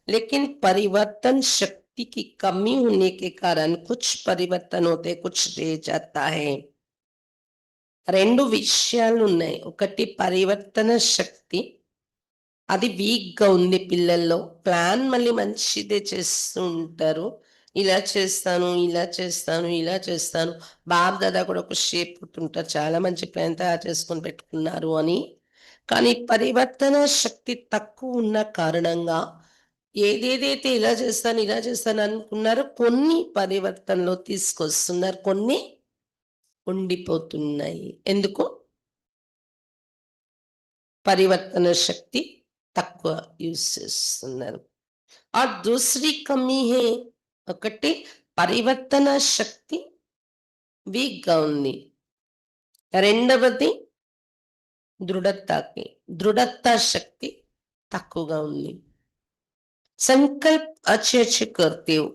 लेकिन परिवर्तन शक्ति की कमी होने के कारण कुछ परिवर्तन होते, कुछ रह जाता है. రెండు విషయాలు ఉన్నాయి. ఒకటి పరివర్తన శక్తి, అది వీక్‌గా ఉంది పిల్లల్లో. ప్లాన్ మళ్ళీ మంచిదే చేస్తూ ఉంటారు. ఇలా చేస్తాను, ఇలా చేస్తాను, ఇలా చేస్తాను. బాప్-దాదా కూడా ఒక షేప్ పుట్టుంటారు. చాలా మంచి ప్లాన్ తయారు చేసుకొని పెట్టుకున్నారు అని. కానీ పరివర్తన శక్తి తక్కువున్న కారణంగా ఏదేదైతే ఇలా చేస్తాను, ఇలా చేస్తాను అనుకున్నారో కొన్ని పరివర్తనలో తీసుకొస్తున్నారు. కొన్ని ఉండిపోతున్నాయి. ఎందుకు? పరివర్తన శక్తి తక్కువ యూజ్ చేస్తున్నారు. और दूसरी कमी है, ఒకటి పరివర్తన శక్తి వీక్‌గా ఉంది. రెండవది దృఢత శక్తి తక్కువగా ఉంది. संकल्प अच्छे-अच्छे करते हो.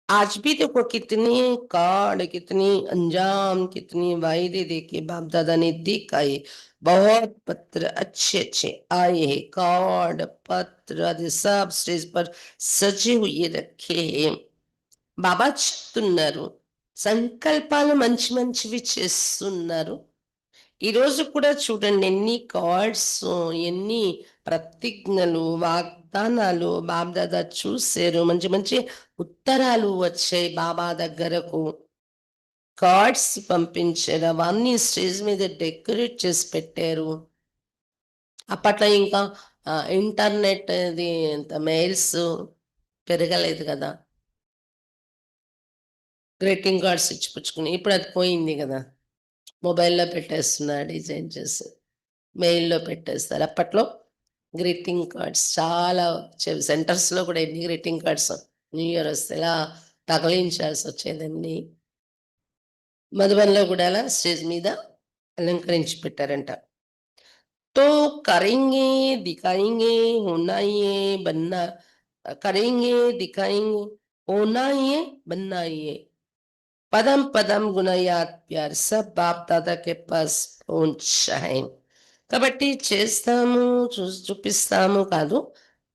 आज भी देखो कितने कार्ड, कितनी अंजाम, कितनी वायदे देके बाप दादा ने दिखाए. बहुत पत्र अच्छे अच्छे आए हैं, कार्ड पत्र आदि सब स्टेज पर सजे हुए रखे हैं. బాబా చెప్తున్నారు, సంకల్పాలు మంచి మంచివి చేస్తున్నారు. ఈరోజు కూడా చూడండి ఎన్ని కార్డ్స్, ఎన్ని ప్రతిజ్ఞలు, వాగ్దానాలు బాబ్దాదా చూసారు. మంచి మంచి ఉత్తరాలు వచ్చాయి బాబా దగ్గరకు. కార్డ్స్ పంపించారు. అవన్నీ స్టేజ్ మీద డెకరేట్ చేసి పెట్టారు. అప్పట్లో ఇంకా ఇంటర్నెట్ ఇది మెయిల్స్ పెరగలేదు కదా. గ్రీటింగ్ కార్డ్స్ ఇచ్చిపుచ్చుకుని. ఇప్పుడు అది పోయింది కదా. మొబైల్‌లో పెట్టేస్తున్నారు డిజైన్ చేసి. మెయిల్‌లో పెట్టేస్తారు. అప్పట్లో గ్రీటింగ్ కార్డ్స్ చాలా వచ్చేవి. సెంటర్స్‌లో కూడా ఎన్ని గ్రీటింగ్ కార్డ్స్ న్యూ ఇయర్ వస్తే ఎలా తగిలించాల్సొచ్చేదన్నీ. మధుబన్‌లో కూడా అలా స్టేజ్ మీద అలంకరించి పెట్టారంట. तो करेंगे, दिखाएँगे, होना ही है, बनना करेंगे, दिखाएँगे, होना ही है, बनना ही है. पदम पदम गुना याद प्यार सब बाप दादा के पास पहुंचाएं. కాబట్టి చేస్తాము, చూపిస్తాము కాదు,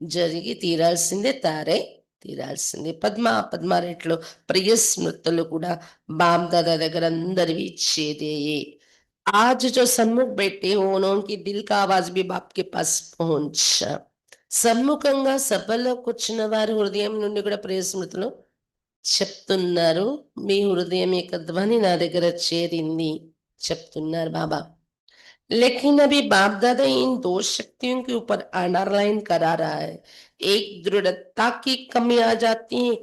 జరిగి తీరాల్సిందే, తారే తీరాల్సిందే. పద్మారెట్లో ప్రియ స్మృతులు కూడా బాప్ దాదా దగ్గర అందరివి ఇచ్చేదే. आज जो సన్ముఖ్ बैठे हो उनकी दिल का आवाज भी बाप के पास पहुंचा. సన్ముఖంగా సభలోకి వచ్చిన వారి హృదయం నుండి కూడా ప్రియ స్మృతులు చెప్తున్నారు. మీ హృదయం యొక్క ధ్వని నా దగ్గర చేరింది చెప్తున్నారు బాబా. लेकिन अभी बाप दादा इन दो शक्तियों के ऊपर अंडरलाइन करा रहा है. एक दृढ़ता की कमी आ जाती है,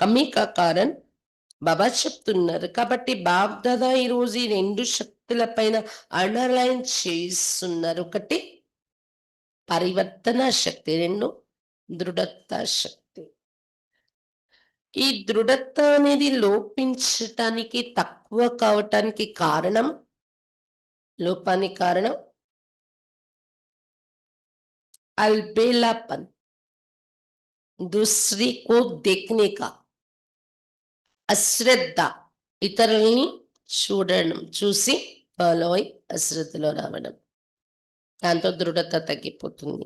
कमी का कारण బాబా చెప్తున్నారు. కాబట్టి బాప్ దాదా ఈరోజు ఈ రెండు శక్తుల పైన అండర్లైన్ చేస్తున్నారు. ఒకటి పరివర్తన శక్తి, రెండు దృఢత శక్తి. ఈ దృఢత అనేది లోపించటానికి, తక్కువ కావటానికి కారణం, లోపానికి కారణం अलबेलापन, दूसरी को देखने का అశ్రద్ధ, ఇతరుల్ని చూడడం, చూసి ఫాలో అయి అశ్రద్ధలో రావడం. దాంతో దృఢత తగ్గిపోతుంది.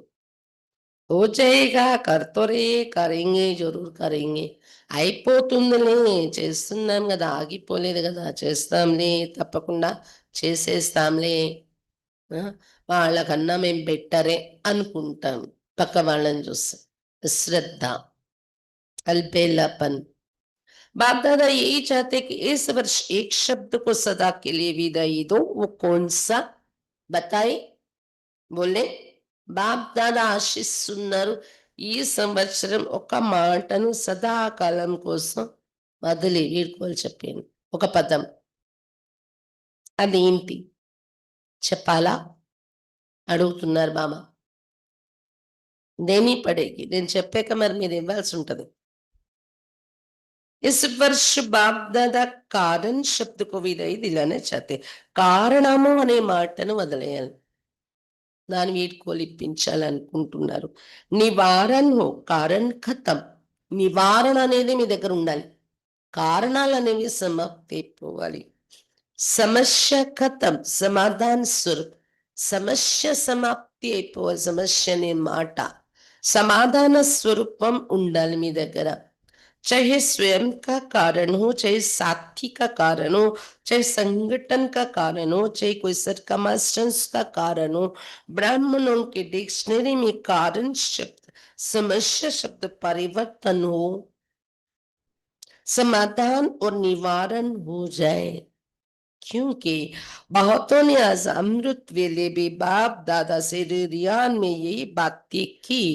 ఓ చేయగా కర్తోరే కరేంగే జరూర్ కరేంగే, అయిపోతుందిలే, చేస్తున్నాం కదా, ఆగిపోలేదు కదా, చేస్తాంలే, తప్పకుండా చేసేస్తాంలే, వాళ్ళకన్నా మేము బెట్టరే అనుకుంటాం పక్క వాళ్ళని చూస్తే. శ్రద్ధ, అల్పేలాపన్. बाप दादा यही चाहते कि इस वर्ष एक शब्द को सदा के लिए विदाई दो. वो कौन सा बताए? बोले బాప్ దాదా ఆశిస్తున్నారు, ఈ సంవత్సరం ఒక మాటను సదాకాలం కోసం వదిలి వీడుకోలు చెప్పాను. ఒక పదం, అదేంటి చెప్పాలా అడుగుతున్నారు బాబా. దేని పడేకి నేను చెప్పాక మరి మీరు ఇవ్వాల్సి ఉంటుంది. इस वर्ष बाप दादा कारण शब्द को विदाई दिलाना चाहते. కారణము అనే మాటను వదిలేయాలి, దాని వీడ్కోలు ఇప్పించాలనుకుంటున్నారు. నివారణ హో కారణ్ ఖతం. నివారణ అనేది మీ దగ్గర ఉండాలి, కారణాలు అనేవి సమాప్తి అయిపోవాలి. సమస్య ఖతం, సమాధాన్ స్వరూప్. సమస్య సమాప్తి అయిపోవాలి. సమస్య అనే మాట సమాధాన స్వరూపం ఉండాలి మీ దగ్గర. चाहे स्वयं का कारण हो, चाहे साथी का कारण हो, चाहे संगठन का कारण हो, चाहे कोई सरकमस्टेंस का कारण हो, ब्राह्मणों के डिक्शनरी में कारण शब्द समस्या शब्द परिवर्तन हो, समाधान और निवारण हो जाए। क्योंकि बहुतों ने आज अमृत वेले भी बाप दादा से रियान में यही बातें की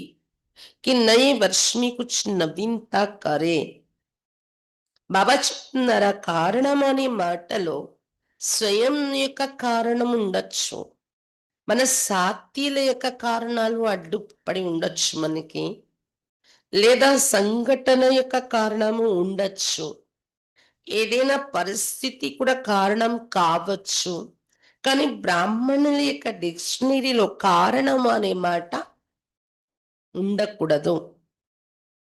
कि नए वर्ष में कुछ नवीनता करें। బాబా చెప్తున్నారు ఆ కారణం అనే మాటలో స్వయం యొక్క కారణం ఉండొచ్చు, మన సాత్యల యొక్క కారణాలు అడ్డుపడి ఉండొచ్చు మనకి, లేదా సంఘటన యొక్క కారణము ఉండొచ్చు, ఏదైనా పరిస్థితి కూడా కారణం కావచ్చు. కానీ బ్రాహ్మణుల యొక్క డిక్షనరీలో కారణం అనే మాట ఉండకూడదు.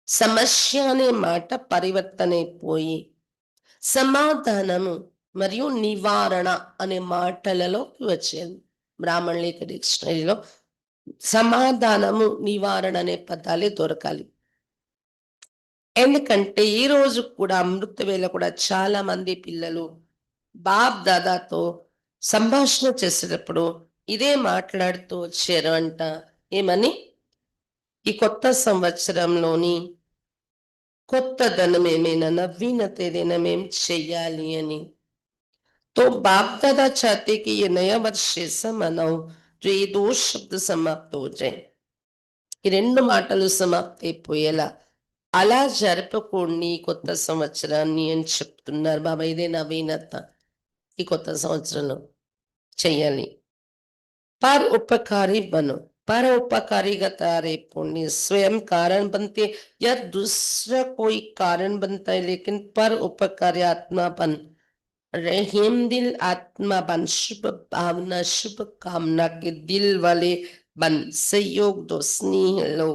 సమస్య అనే మాట పరివర్తన అయిపోయి సమాధానము మరియు నివారణ అనే మాటలలోకి వచ్చేది. బ్రాహ్మణ లేఖ డిక్షనరీలో సమాధానము నివారణ అనే పదాలే దొరకాలి. ఎందుకంటే ఈ రోజు కూడా అమృత వేళ కూడా చాలా మంది పిల్లలు బాప్ దాదాతో సంభాషణ చేసేటప్పుడు ఇదే మాట్లాడుతూ వచ్చారు అంట. ఏమని? ఈ కొత్త సంవత్సరంలోని కొత్త ధనం ఏమైనా నవీనత ఏదైనా మేము చెయ్యాలి అని. तो बाप दादा चाहते कि ये नया वर्ष ऐसा मनाओ जो ये दो शब्द समाप्त हो जाए, ఈ రెండు మాటలు సమాప్తి అయిపోయేలా అలా జరపకూడని ఈ కొత్త సంవత్సరాన్ని అని చెప్తున్నారు బాబా. ఇదే నవీనత ఈ కొత్త సంవత్సరంలో చెయ్యాలి. परोपकारी बनो, परोपकारीगा तारे पुण्य स्वयं कारण बनते या दूसरा कोई कारण बनता है, लेकिन पर उपकारी आत्मा बन, रहीम दिल आत्मा बन, शुभ भावना शुभ कामना के दिल वाले बन, सहयोग दो, स्नेह लो,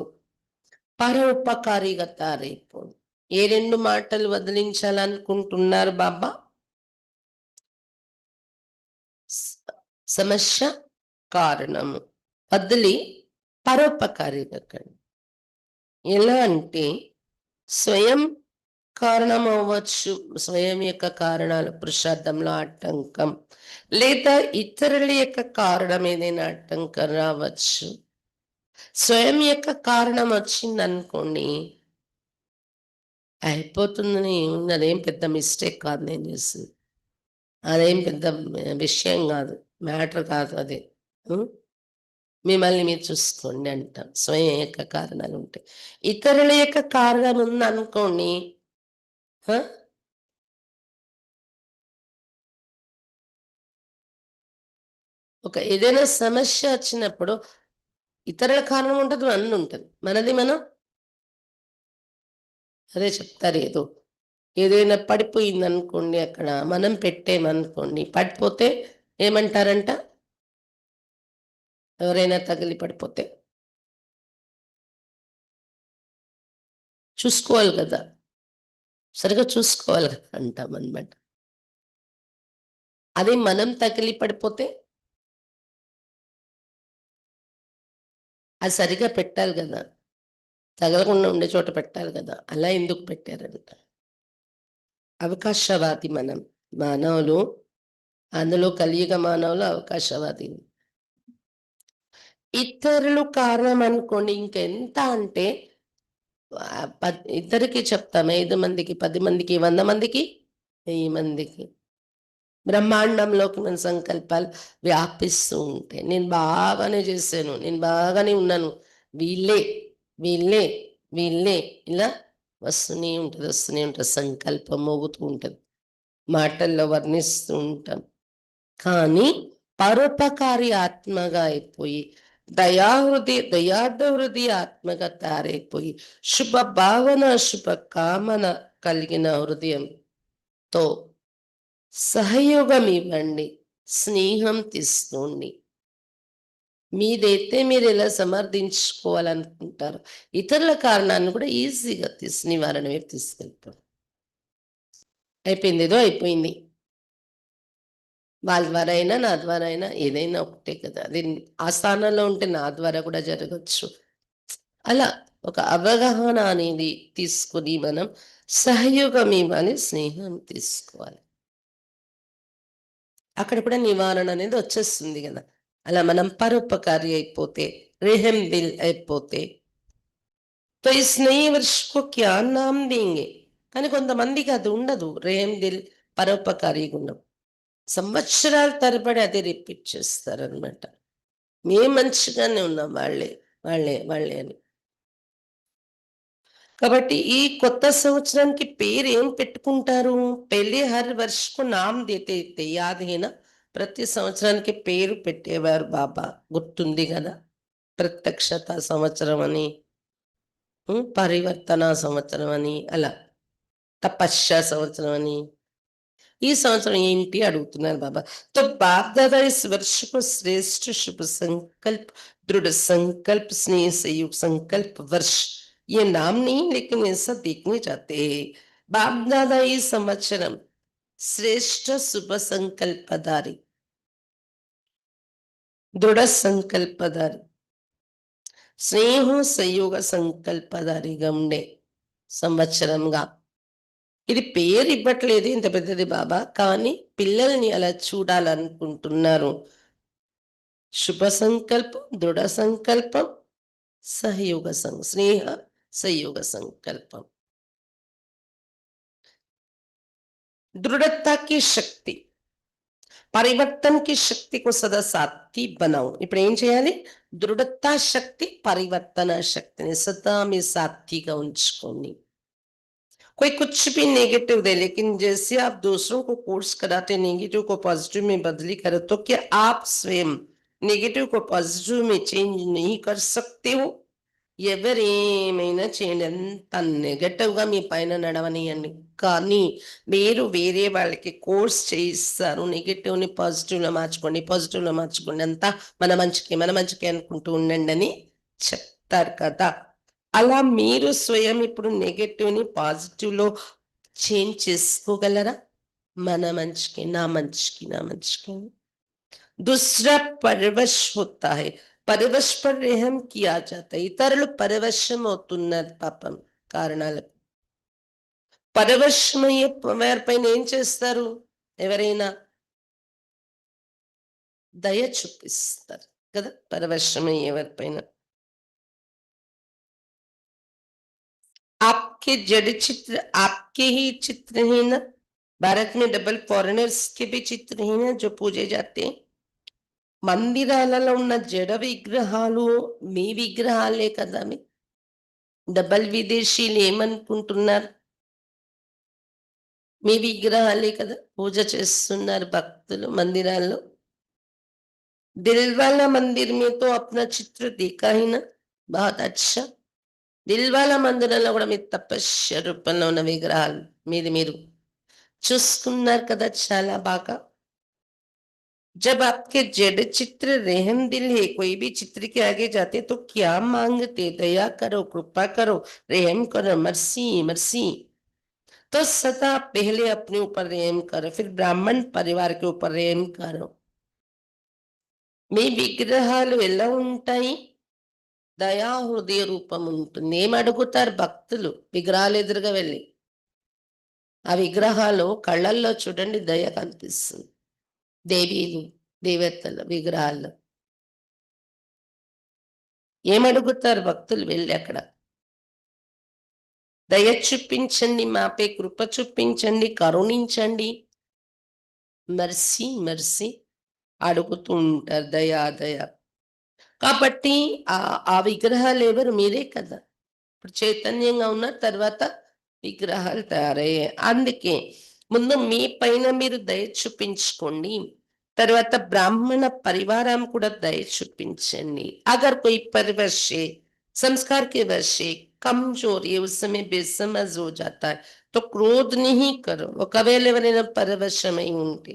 పరోపకారిగా తారైపోండి. ఏ రెండు మాటలు వదిలించాలనుకుంటున్నారు బాబా? సమస్య కారణము వదిలి పరోపకారిగా కండి. ఎలా అంటే స్వయం కారణం అవ్వచ్చు, స్వయం యొక్క కారణాలు పురుషార్థంలో ఆటంకం, లేదా ఇతరుల యొక్క కారణం ఏదైనా ఆటంకం రావచ్చు. స్వయం యొక్క కారణం వచ్చింది అనుకోండి, అయిపోతుందని ఏముంది, అదేం పెద్ద మిస్టేక్ కాదు నేను చేసింది, అదేం పెద్ద విషయం కాదు, మ్యాటర్ కాదు అది. మిమ్మల్ని మీరు చూసుకోండి అంటాం. స్వయం యొక్క కారణాలు ఉంటాయి. ఇతరుల యొక్క కారణం ఉంది అనుకోండి, ఒక ఏదైనా సమస్య వచ్చినప్పుడు ఇతరుల కారణం ఉంటుంది, అన్నీ ఉంటుంది, మనది మనం అదే చెప్తారు. ఏదైనా పడిపోయింది అనుకోండి, అక్కడ మనం పెట్టేమనుకోండి, పడిపోతే ఏమంటారంట? ఎవరైనా తగిలి పడిపోతే చూసుకోవాలి కదా, సరిగా చూసుకోవాలి కదా అంటాం అనమాట. అదే మనం తగిలి పడిపోతే అది సరిగా పెట్టాలి కదా, తగలకుండా ఉండే చోట పెట్టాలి కదా. అలా ఎందుకు పెట్టారంట? అవకాశవాది మనం మానవులు, అందులో కలియుగ మానవులు అవకాశవాది. ఇతరులు కారణం అనుకోండి, ఇంకెంత అంటే ఇద్దరికి చెప్తాం, 5 మందికి, 10 మందికి, 100 మందికి, 1000 మందికి. బ్రహ్మాండంలోకి మన సంకల్పాలు వ్యాపిస్తూ ఉంటాయి. నేను బాగానే చేశాను, నేను బాగానే ఉన్నాను, వీళ్ళే వీళ్ళే వీళ్ళే ఇలా వస్తూనే ఉంటుంది, వస్తూనే ఉంటుంది. సంకల్పం మోగుతూ ఉంటుంది, మాటల్లో వర్ణిస్తూ ఉంటాం. కానీ పరోపకారి ఆత్మగా అయిపోయి, దయార్థ హృదయ ఆత్మగా తయారైపోయి, శుభ భావన శుభ కామన కలిగిన హృదయంతో సహయోగం ఇవ్వండి, స్నేహం తీసుకోండి. మీదైతే మీరు ఎలా సమర్థించుకోవాలనుకుంటారు, ఇతరుల కారణాన్ని కూడా ఈజీగా నివారణ వైపు తీసుకెళ్తాం. అయిపోయింది, ఏదో అయిపోయింది, వాళ్ళ ద్వారా అయినా నా ద్వారా అయినా ఏదైనా ఒకటే కదా. అది ఆ స్థానంలో ఉంటే నా ద్వారా కూడా జరగచ్చు. అలా ఒక అవగాహన అనేది తీసుకొని మనం సహయోగం ఇవ్వాలి, స్నేహం తీసుకోవాలి. అక్కడ కూడా నివారణ అనేది వచ్చేస్తుంది గదా! అలా మనం పరోపకారి అయిపోతే, రెహం దిల్ అయిపోతే, तो इस नए वर्ष को क्या नाम देंगे? కానీ కొంతమందికి అది ఉండదు. రెహం దిల్, పరోపకారి గుణం. సంవత్సరాల తరబడి అదే రిపీట్ చేస్తారనమాట. మేము మంచిగానే ఉన్నాం వాళ్ళే, వాళ్ళే అని. కాబట్టి ఈ కొత్త సంవత్సరానికి పేరేం పెట్టుకుంటారు? పెళ్లి హర్ వర్ష్‌కు నామ్ దేతే తే యాద్ హై నా? ప్రతి సంవత్సరానికి పేరు పెట్టేవారు బాబా. గుర్తుంది గదా! ప్రత్యక్షత సంవత్సరం అని, పరివర్తన సంవత్సరం అని అలా. తపస్య సంవత్సరం అని. ఈ సంవత్సరం ఏంటి అడుగుతున్నారు బాబా. तो बाप दादा इस वर्ष को श्रेष्ठ शुभ संकल्प, दृढ़ संकल्प, स्नेह से युक्त संकल्प वर्ष, ये नाम नहीं लेकिन ऐसा देखने चाहते हैं. बाप दादा ఈ సంవత్సరం శ్రేష్ఠ శుభ సంకల్పదారి, దృఢ సంకల్పదారి, స్నేహం సంయోగ సంకల్పదారిగా ఉండే సంవత్సరంగా. ఇది పేరు ఇవ్వట్లేదు ఇంత పెద్దది బాబా. కానీ పిల్లల్ని అలా చూడాలనుకుంటున్నారు. శుభ సంకల్పం, దృఢ సంకల్పం, సహయోగ స్నేహ सहयोग संकल्पम. दृढ़ता की शक्ति, పరివర్తన్ కి శక్తికు సదా సాథీ बनाओ. ఇప్పుడు ఏం చేయాలి? దృఢతా శక్తి, పరివర్తన శక్తిని సదా మీ సాథీగా ఉంచుకోండి. कोई कुछ भी नेगेटिव दे, लेकिन जैसे आप दूसरों को कोर्स कराते नेगेटिव को पॉजिटिव में बदली करो, तो क्या आप स्वयं नेगेटिव को पॉजिटिव में चेंज नहीं कर सकते हो? ఎవరేమైనా చేయండి. ఎంత నెగెటివ్‌గా మీ పైన నడవనియండి. కానీ మీరు వేరే వాళ్ళకి కోర్స్ చేయిస్తారు. నెగెటివ్‌ని పాజిటివ్‌లో మార్చుకోండి, పాజిటివ్‌లో మార్చుకోండి. అంతా మన మంచికే అనుకుంటూ ఉండండని చెప్తారు కదా! అలా మీరు స్వయం ఇప్పుడు నెగెటివ్‌ని పాజిటివ్‌లో చేంజ్ చేసుకోగలరా? మన మంచికి, నా మంచికి, నా మంచికి. दूसरा परवश होता है. పరవశ పర్ రెహం కియా జాతా హై. ఇతరులు పరవశం అవుతున్నారు పాపం కారణాలకు. పరవశమయ్యే వారిపైన ఏం చేస్తారు? ఎవరైనా దయ చూపిస్తారు కదా! పరవశమయ్యే వారిపైన. आपके जड़ चित्र आपके ही चित्र हैं ना? भारत में डबल फॉरेनर्स के भी चित्र हैं ना जो पूजे जाते हैं. మందిరాలలో ఉన్న జడ విగ్రహాలు మీ విగ్రహాలే కదా అవి. డబల్ విదేశీయులు ఏమనుకుంటున్నారు? మీ విగ్రహాలే కదా పూజ చేస్తున్నారు భక్తులు మందిరాల్లో. దిల్వాలా మందిర్ में तो अपना चित्र देखा ही ना, बहुत अच्छा. దిల్వాలా మందిరంలో కూడా మీ తపస్య రూపంలో ఉన్న విగ్రహాలు మీది మీరు చూసుకున్నారు కదా చాలా బాగా. जब आपके जड़ चित्र रहम दिल है, कोई भी चित्र के आगे जाते तो क्या मांगते? दया करो, कृपा करो, रहम करो, मर्सी मर्सी. तो सदा पहले अपने ऊपर रहम करो, फिर ब्राह्मण परिवार के ऊपर रहम करो. మీ విగ్రహాలు ఎలా ఉంటాయి? దయా హృదయ రూపం ఉంటుంది. ఏం అడుగుతారు భక్తులు విగ్రహాలు ఎదురుగా వెళ్ళి? ఆ విగ్రహాలు కళ్ళల్లో చూడండి దయ కనిపిస్తుంది. దేవీలు, దేవతలు విగ్రహాల్లో ఏమడుగుతారు భక్తులు వెళ్ళి అక్కడ? దయ చూపించండి, మాపై కృప చూపించండి, కరుణించండి, మర్సీ మర్సీ అడుగుతూ ఉంటారు. దయా దయ. కాబట్టి ఆ విగ్రహాలు ఎవరు? మీరే కదా. ఇప్పుడు చైతన్యంగా ఉన్న తర్వాత విగ్రహాలు తయారయ్యాయి. అందుకే ముందు మీ పైన మీరు దయ చూపించుకోండి. తర్వాత బ్రాహ్మణ పరివారం కూడా దయ చూపించండి. अगर कोई परिवश से संस्कार के वश से कमजोर ये उस समय बेसमझ हो जाता है, तो क्रोध नहीं करो. ఒకవేళ ఎవరైనా పరవశమై ఉంటే,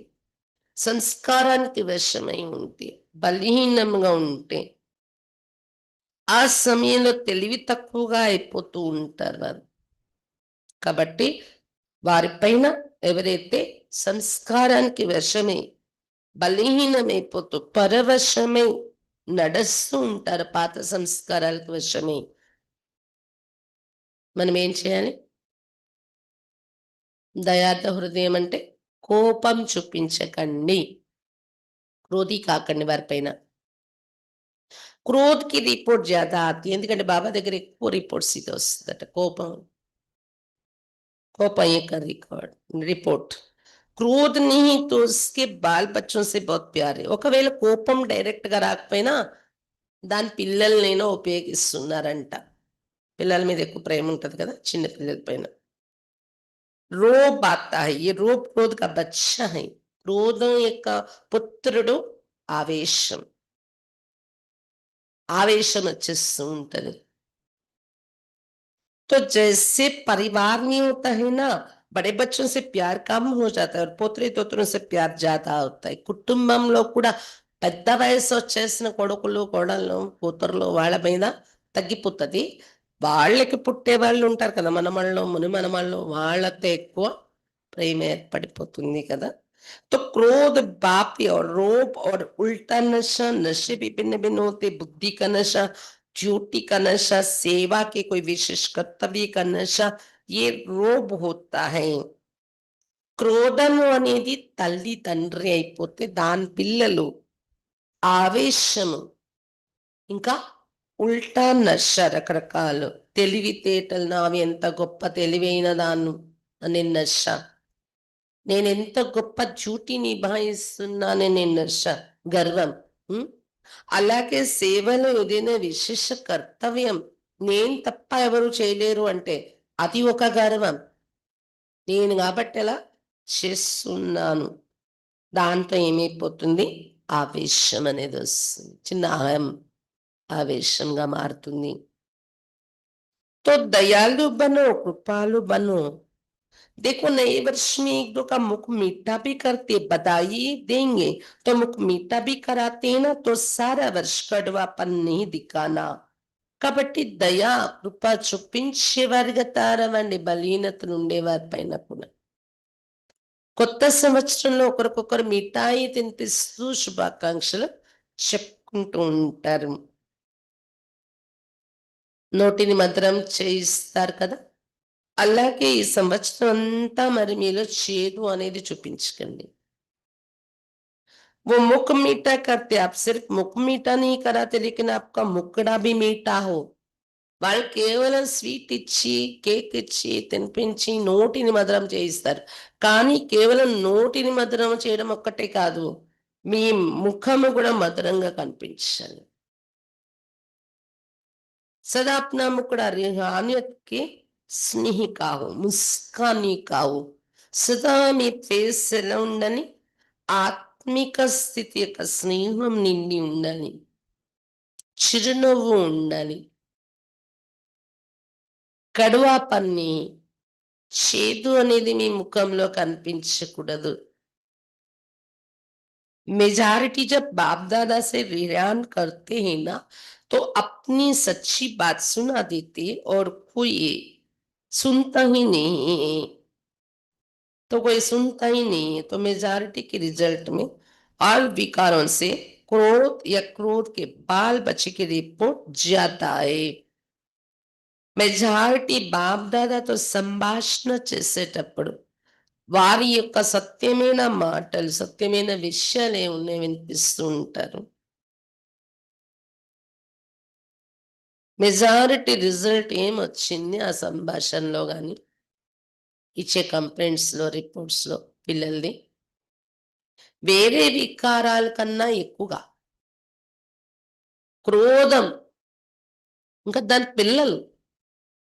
సంస్కారానికి వశమై ఉంటే, బలహీనంగా ఉంటే, ఆ సమయంలో తెలివి తక్కువగా అయిపోతూ ఉంటారు వారు. కాబట్టి వారిపైన ఎవరైతే సంస్కారానికి వశమై బలహీనమైపోతూ పరవశమై నడుస్తూ ఉంటారు పాత సంస్కారాలకు వశమై, మనం ఏం చేయాలి? దయార్థ హృదయం అంటే కోపం చూపించకండి. క్రోధి కాకండి వారిపైన. క్రోధ్‌కి రిపోర్ట్ ज़्यादा आती है. ఎందుకంటే బాబా దగ్గర ఎక్కువ రిపోర్ట్స్ ఇది వస్తదట. కోపం, కోపం యొక్క రిపోర్ట్. క్రోధ్ नहीं तो उसके बाल बच्चों से बहुत प्यार है. ఒకవేళ కోపం డైరెక్ట్‌గా రాకపోయినా దాని పిల్లలనైనా ఉపయోగిస్తున్నారంట. పిల్లల మీద ఎక్కువ ప్రేమ ఉంటది కదా! చిన్న పిల్లల పైన. రోబ్ आता है. ये रोब क्रोध का बच्चा है. క్రోధం యొక్క పుత్రుడు ఆవేశం. ఆవేశం వచ్చేస్తూ ఉంటది. तो जैसे परिवार नहीं होता है ना, बड़े बच्चों से प्यार कम हो जाता है और पोत्री-तोत्रुन से प्यार ज़्यादा होता है. కుటుంబంలో కూడా పెద్ద వయసు వచ్చేసిన కొడుకులు, కోడళ్ళు, కూతుర్లు వాళ్ళ మీద తగ్గిపోతది. వాళ్ళకి పుట్టేవాళ్ళు ఉంటారు కదా! మనమళ్ళు, మునిమనమళ్ళు వాళ్ళతో ఎక్కువ ప్రేమ ఏర్పడిపోతుంది కదా! तो क्रोध बाप और रोब और उल्टा नशा, नशे भी भिन्न-भिन्न होते, बुद्धि का नशा, ड्यूटी का नशा, सेवा के कोई विशेष कर्तव्य का नशा, ये रोब होता है. క్రోధము అనేది తల్లి, తండ్రి అయిపోతే దాని పిల్లలు ఆవేశము, ఇంకా ఉల్టా నశ రకరకాలు. తెలివితేటలు నావి ఎంత గొప్ప తెలివైన దాన్ను అనే నశ. నేనెంత గొప్ప డ్యూటీ నిభాయిస్తున్నాననే నశ, గర్వం. హ్మ్. అలాగే సేవలో ఏదైనా విశేష కర్తవ్యం నేను తప్ప ఎవరు చేయలేరు అంటే అది ఒక గర్వం. నేను కాబట్టి అలా చేస్తున్నాను. దాంతో ఏమైపోతుంది? ఆవేశం అనేది వస్తుంది. చిన్న అహం ఆవేశంగా మారుతుంది. तो दयालु बनो, कृपालु बनो. देखो नए वर्ष में एक दो का मुख मीठा भी करते, बधाई देंगे तो मुख मीठा भी कराते हैं ना, तो सारा वर्ष कड़वापन नहीं दिखाना. కాబట్టి దయ, కృప చూపించేవారిగా తయారవ్వండి బలహీనతలు ఉండేవారి పైన కూడా. కొత్త సంవత్సరంలో ఒకరికొకరు మిఠాయి తినిపిస్తూ శుభాకాంక్షలు చెప్పుకుంటూ ఉంటారు. నోటిని మధురం చేయిస్తారు కదా! అలాగే ఈ సంవత్సరం అంతా మరి మీలో చేదు అనేది చూపించకండి. वो मुख मीठा करते, आप सिर्फ मुख मीठा नहीं कराते लेकिन आपका मुखड़ा भी मीठा हो. వాళ్ళు కేవలం స్వీట్ ఇచ్చి, కేక్ ఇచ్చి, తినిపించి, నోటిని మధురం చేయిస్తారు. కానీ కేవలం నోటిని మధురం చేయడం ఒక్కటే కాదు, మీ ముఖము కూడా మధురంగా కనిపించాలి. सदा अपना मुखड़ा रूहानियत के స్నేహి కావు, ముస్కాని కావు. సదా మీ ఫేస్ ఎలా ఉండని? ఆత్మిక స్థితి యొక్క స్నేహం నిండి ఉండాలి. చిరునవ్వు ఉండాలి. కడువాపన్ని, చేదు అనేది మీ ముఖంలో కనిపించకూడదు. मेजॉरिटी जब बाप दादा से वीरान करते हैं ना, तो अपनी सच्ची बात सुना देते और कोई सुनता ही नहीं. तो कोई सुनता ही नहीं है, तो मेजॉरिटी के रिजल्ट में और विकारों से क्रोध या क्रोध के बाल बच्चे की रिपोर्ट ज्यादा है. మెజారిటీ బాప్దాదాతో సంభాషణ చేసేటప్పుడు వారి యొక్క సత్యమైన మాటలు, సత్యమైన విషయాలు ఏమున్నాయి వినిపిస్తూ ఉంటారు. మెజారిటీ రిజల్ట్ ఏమొచ్చింది ఆ సంభాషణలో గాని, ఇచ్చే కంప్లైంట్స్‌లో, రిపోర్ట్స్‌లో పిల్లలది? వేరే వికారాల కన్నా ఎక్కువగా క్రోధం, ఇంకా దాని పిల్లలు,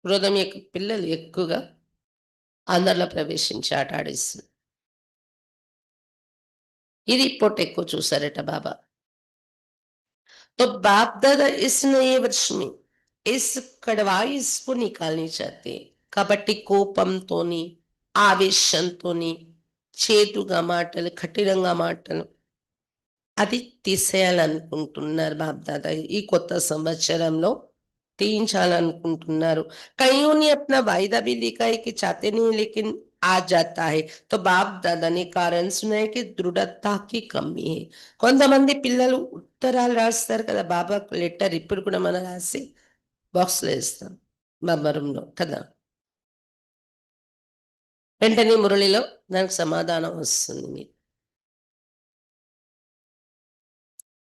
క్రోధం యొక్క పిల్లలు ఎక్కువగా అందరిలో ప్రవేశించి ఆట ఆడేస్తుంది. ఈ రిపోర్ట్ ఎక్కువ చూసారట బాబా. तो बाप दादा इस नए वर्ष में इस कड़वाइस को निकालनी चाहते हैं. కాబట్టి కోపంతోని, ఆవేశంతోని, చేదుగా మాటలు, కఠినంగా మాటలు అది తీసేయాలనుకుంటున్నారు బాప్ దాదా. ఈ కొత్త సంవత్సరంలో తీయించాలనుకుంటున్నారు. कईयों ने अपना वायदा भी लिखा है कि चाहते नहीं लेकिन आ जाता है. तो बाप दादा ने कारण सुनाया कि దృఢత की కమి है. కొంతమంది పిల్లలు ఉత్తరాలు రాస్తారు కదా బాబాకు లెటర్, ఇప్పుడు కూడా మనం రాసి బాక్స్‌లో వేస్తాం బాబా రూమ్‌లో కదా! వెంటనే మురళిలో దానికి సమాధానం వస్తుంది మీకు.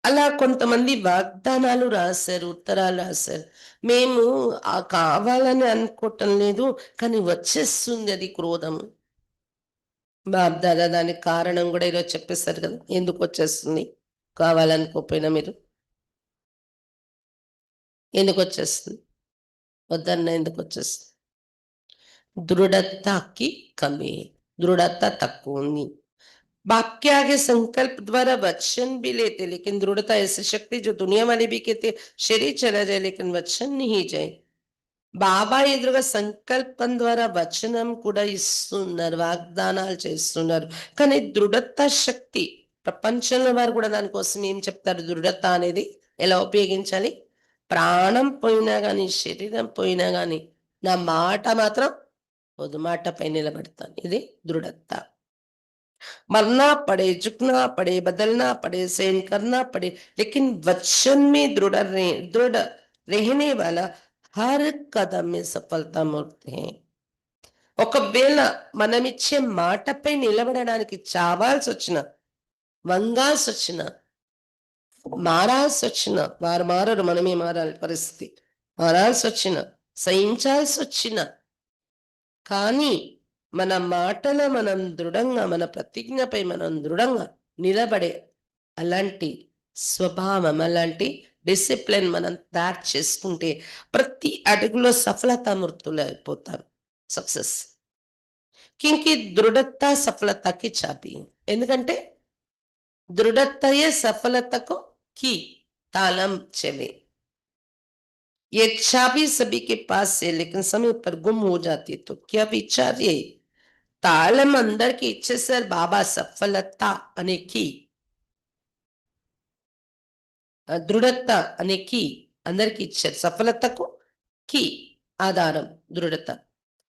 అలా కొంతమంది వాగ్దానాలు రాశారు, ఉత్తరాలు రాశారు. మేము కావాలని అనుకోవటం లేదు, కానీ వచ్చేస్తుంది అది క్రోధము. బాబ్దాదా దానికి కారణం కూడా ఈరోజు చెప్పేశారు కదా, ఎందుకు వచ్చేస్తుంది కావాలనుకోపోయినా మీరు. ఎందుకు వచ్చేస్తుంది? వద్దన్న ఎందుకు వచ్చేస్తుంది? दृढ़ता की कमी है, दृढ़ता तक नहीं। बाप के आगे संकल्प द्वारा वचन भी लेते, लेकिन दृढ़ता ऐसी शक्ति जो दुनिया वाले भी कहते शरीर चला जाए लेकिन वचन नहीं जाए। బాబా ఎదురుగా సంకల్పం ద్వారా వచనం కూడా ఇస్తున్నారు, వాగ్దానాలు చేస్తున్నారు. కానీ దృఢత శక్తి ప్రపంచంలో వారు కూడా దానికోసం ఏం చెప్తారు? దృఢత అనేది ఎలా ఉపయోగించాలి? ప్రాణం పోయినా గాని, శరీరం పోయినా గాని నా మాట మాత్రం వద్దు, మాటపై నిలబడతాను. ఇది దృఢత. मरना पड़े, झुकना पड़े, बदलना पड़े, सहन करना पड़े, लेकिन वचन में दृढ़ रहने वाला हर कदम में सफलता मिलते हैं. ఒకవేళ మనమిచ్చే మాటపై నిలబడడానికి చావాల్సి వచ్చిన, వంగాల్సి వచ్చిన, మారాల్సి వచ్చిన, వారు మారరు, మనమే మారాలి పరిస్థితి, మారాల్సి వచ్చిన, సహించాల్సి వచ్చిన, కానీ మన మాటలో మనం దృఢంగా, మన ప్రతిజ్ఞపై మనం దృఢంగా నిలబడే అలాంటి స్వభావం, అలాంటి డిసిప్లిన్ మనం తయారు చేసుకుంటే ప్రతి అడుగులో సఫలతామూర్తులు అయిపోతారు, సక్సెస్. క్యూంకి దృఢత సఫలతకి చాబి. ఎందుకంటే దృఢతయే సఫలతకు కీ, తాళం చెవి. ये चाबी सभी के पास है लेकिन समय पर गुम हो जाती है, तो क्या विचारिए తాళం అందరికి ఇచ్చేసారు బాబా, సఫలత అనే కీ, దృఢత అనే కీ అందరికి ఇచ్చారు. సఫలతకు కీ, ఆధారం దృఢత,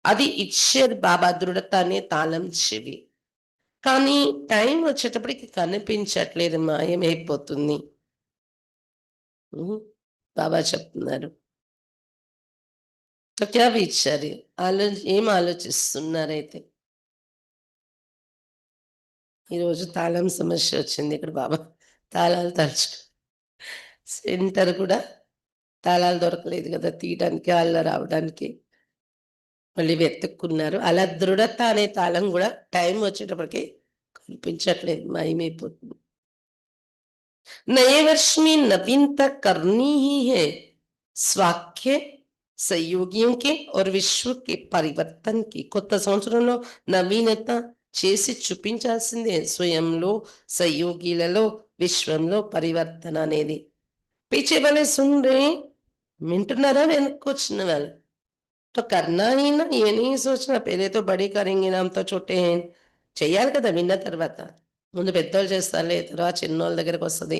అది ఇచ్చారు బాబా. దృఢత అనే తాళం చెవి. కానీ టైం వచ్చేటప్పటికి కనిపించట్లేదు, మాయమైపోతుంది. బాబా చెప్తున్నారు. క్యా విచారి ఏం ఆలోచిస్తున్నారైతే? ఈరోజు తాళం సమస్య వచ్చింది ఇక్కడ. బాబా తాళాలు తరచు సెంటర్ కూడా తాళాలు దొరకలేదు కదా తీయడానికి, వాళ్ళ రావడానికి మళ్ళీ వెతుక్కున్నారు. అలా దృఢత అనే తాళం కూడా టైం వచ్చేటప్పటికి కనిపించట్లేదు, మాయమైపోతుంది. नए वर्ष में नवीनता करनी ही है, स्वाक्य सहयोगियों के और विश्व के परिवर्तन की. కొత్త సంవత్సరంలో నవీనత చేసి చూపించాల్సిందే, స్వయంలో, సహయోగిలలో, విశ్వంలో పరివర్తన అనేది. पीछे वाले सुन रहे, विंటున్నారా? వెనక్కొచ్చిన వాళ్ళు तो करना ही ना, ये नहीं सोचना पहले तो बड़े करेंगे ना, हम तो छोटे हैं. చెయ్యాలి కదా విన్న తర్వాత. ముందు పెద్దోళ్ళు చేస్తారులే, తర్వాత చిన్నోళ్ళ దగ్గరకు వస్తుంది